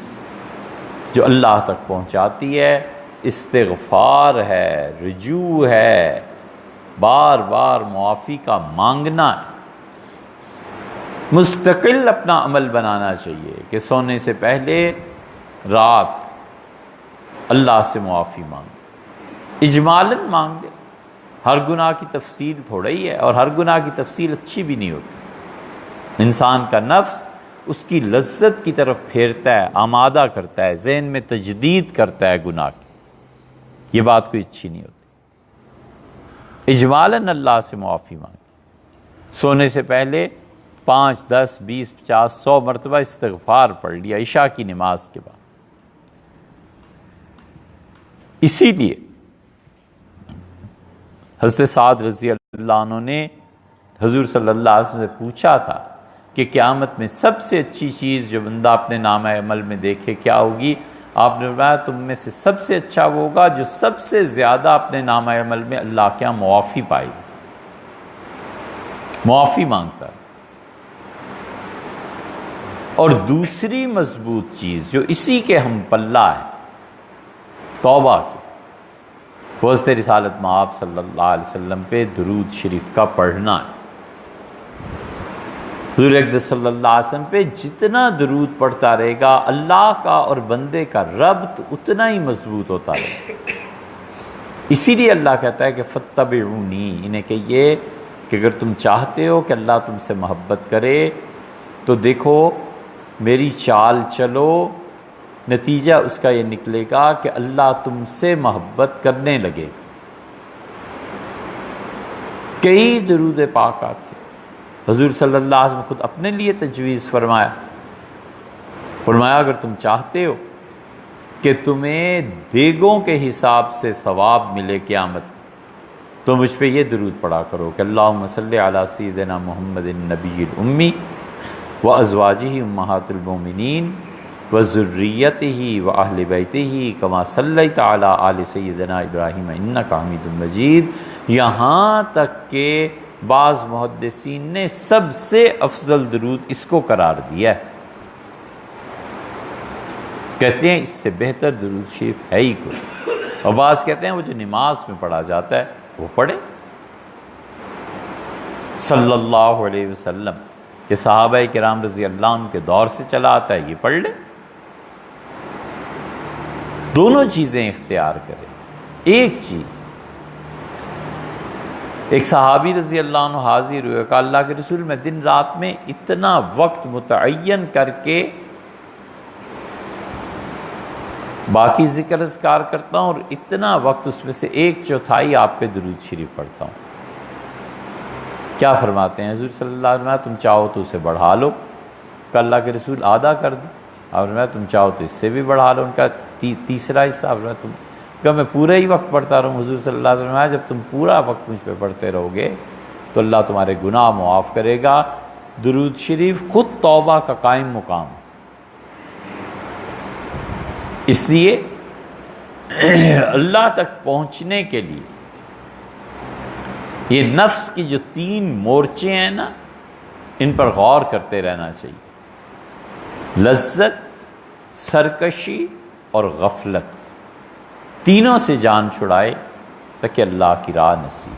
جو اللہ تک پہنچاتی ہے استغفار ہے، رجوع ہے، بار بار معافی کا مانگنا ہے۔ مستقل اپنا عمل بنانا چاہیے کہ سونے سے پہلے رات اللہ سے معافی مانگ، اجمالاً مانگ دے، ہر گناہ کی تفصیل تھوڑا ہی ہے، اور ہر گناہ کی تفصیل اچھی بھی نہیں ہوتی۔ انسان کا نفس اس کی لذت کی طرف پھیرتا ہے، آمادہ کرتا ہے، ذہن میں تجدید کرتا ہے گناہ کی۔ یہ بات کوئی اچھی نہیں ہوتی۔ اجمالاً اللہ سے معافی مانگی، سونے سے پہلے 5 10 20 50 100 مرتبہ استغفار پڑھ لیا عشاء کی نماز کے بعد۔ اسی لیے حضرت سعد رضی اللہ عنہ نے حضور صلی اللہ علیہ وسلم سے پوچھا تھا کہ قیامت میں سب سے اچھی چیز جو بندہ اپنے نامہ عمل میں دیکھے کیا ہوگی؟ آپ نے فرمایا تم میں سے سب سے اچھا وہ ہوگا جو سب سے زیادہ اپنے نامہ عمل میں اللہ کے یہاں معافی پائے گا، معافی مانگتا ہے۔ اور دوسری مضبوط چیز جو اسی کے ہم پلہ ہے توبہ کی، وہ حضرت رسالت مآب صلی اللہ علیہ وسلم پہ درود شریف کا پڑھنا ہے۔ حضور اقدس صلی اللہ علیہ وسلم پہ جتنا درود پڑھتا رہے گا اللہ کا اور بندے کا ربط اتنا ہی مضبوط ہوتا رہے گا۔ اسی لیے اللہ کہتا ہے کہ فاتبعونی، انہیں کہیے کہ اگر تم چاہتے ہو کہ اللہ تم سے محبت کرے تو دیکھو میری چال چلو، نتیجہ اس کا یہ نکلے گا کہ اللہ تم سے محبت کرنے لگے۔ کئی درود پاک آتے، حضور صلی اللہ علیہ وسلم خود اپنے لیے تجویز فرمایا اگر تم چاہتے ہو کہ تمہیں دیگوں کے حساب سے ثواب ملے قیامت تو مجھ پہ یہ درود پڑھا کرو کہ اللہم صلی علی سیدنا محمد النبی الامی وازواجہ امہات المومنین وذریتہ واہل بیتہ کما صلیت علی آل سیدنا ابراہیم انک حمید مجید، یہاں تک کہ بعض محدثین نے سب سے افضل درود اس کو قرار دیا ہے۔ کہتے ہیں اس سے بہتر درود شریف ہے ہی کوئی، اور بعض کہتے ہیں وہ جو نماز میں پڑھا جاتا ہے وہ پڑھے صلی اللہ علیہ وسلم، کہ صحابہ کرام رضی اللہ عنہ کے دور سے چلا آتا ہے، یہ پڑھ لے۔ دونوں چیزیں اختیار کریں۔ ایک چیز، ایک صحابی رضی اللہ عنہ حاضر ہوئے، کہا اللہ کے رسول میں دن رات میں اتنا وقت متعین کر کے باقی ذکر اذکار کرتا ہوں اور اتنا وقت اس میں سے 1/4 آپ پہ درود شریف پڑھتا ہوں۔ کیا فرماتے ہیں حضور صلی اللہ علیہ وسلم؟ تم چاہو تو اسے بڑھا لو۔ کہ اللہ کے رسول آدھا کر دو، اور میں تم چاہو تو اس سے بھی بڑھا لو۔ ان کا تیسرا حصہ تم کہ میں پورا ہی وقت پڑھتا رہوں۔ حضور صلی اللہ علیہ وسلم جب تم پورا وقت مجھ پہ پڑھتے رہو گے تو اللہ تمہارے گناہ معاف کرے گا۔ درود شریف خود توبہ کا قائم مقام، اس لیے اللہ تک پہنچنے کے لیے یہ نفس کی جو 3 مورچے ہیں نا، ان پر غور کرتے رہنا چاہیے۔ لذت، سرکشی اور غفلت، تینوں سے جان چھڑائے تاکہ اللہ کی راہ نصیب۔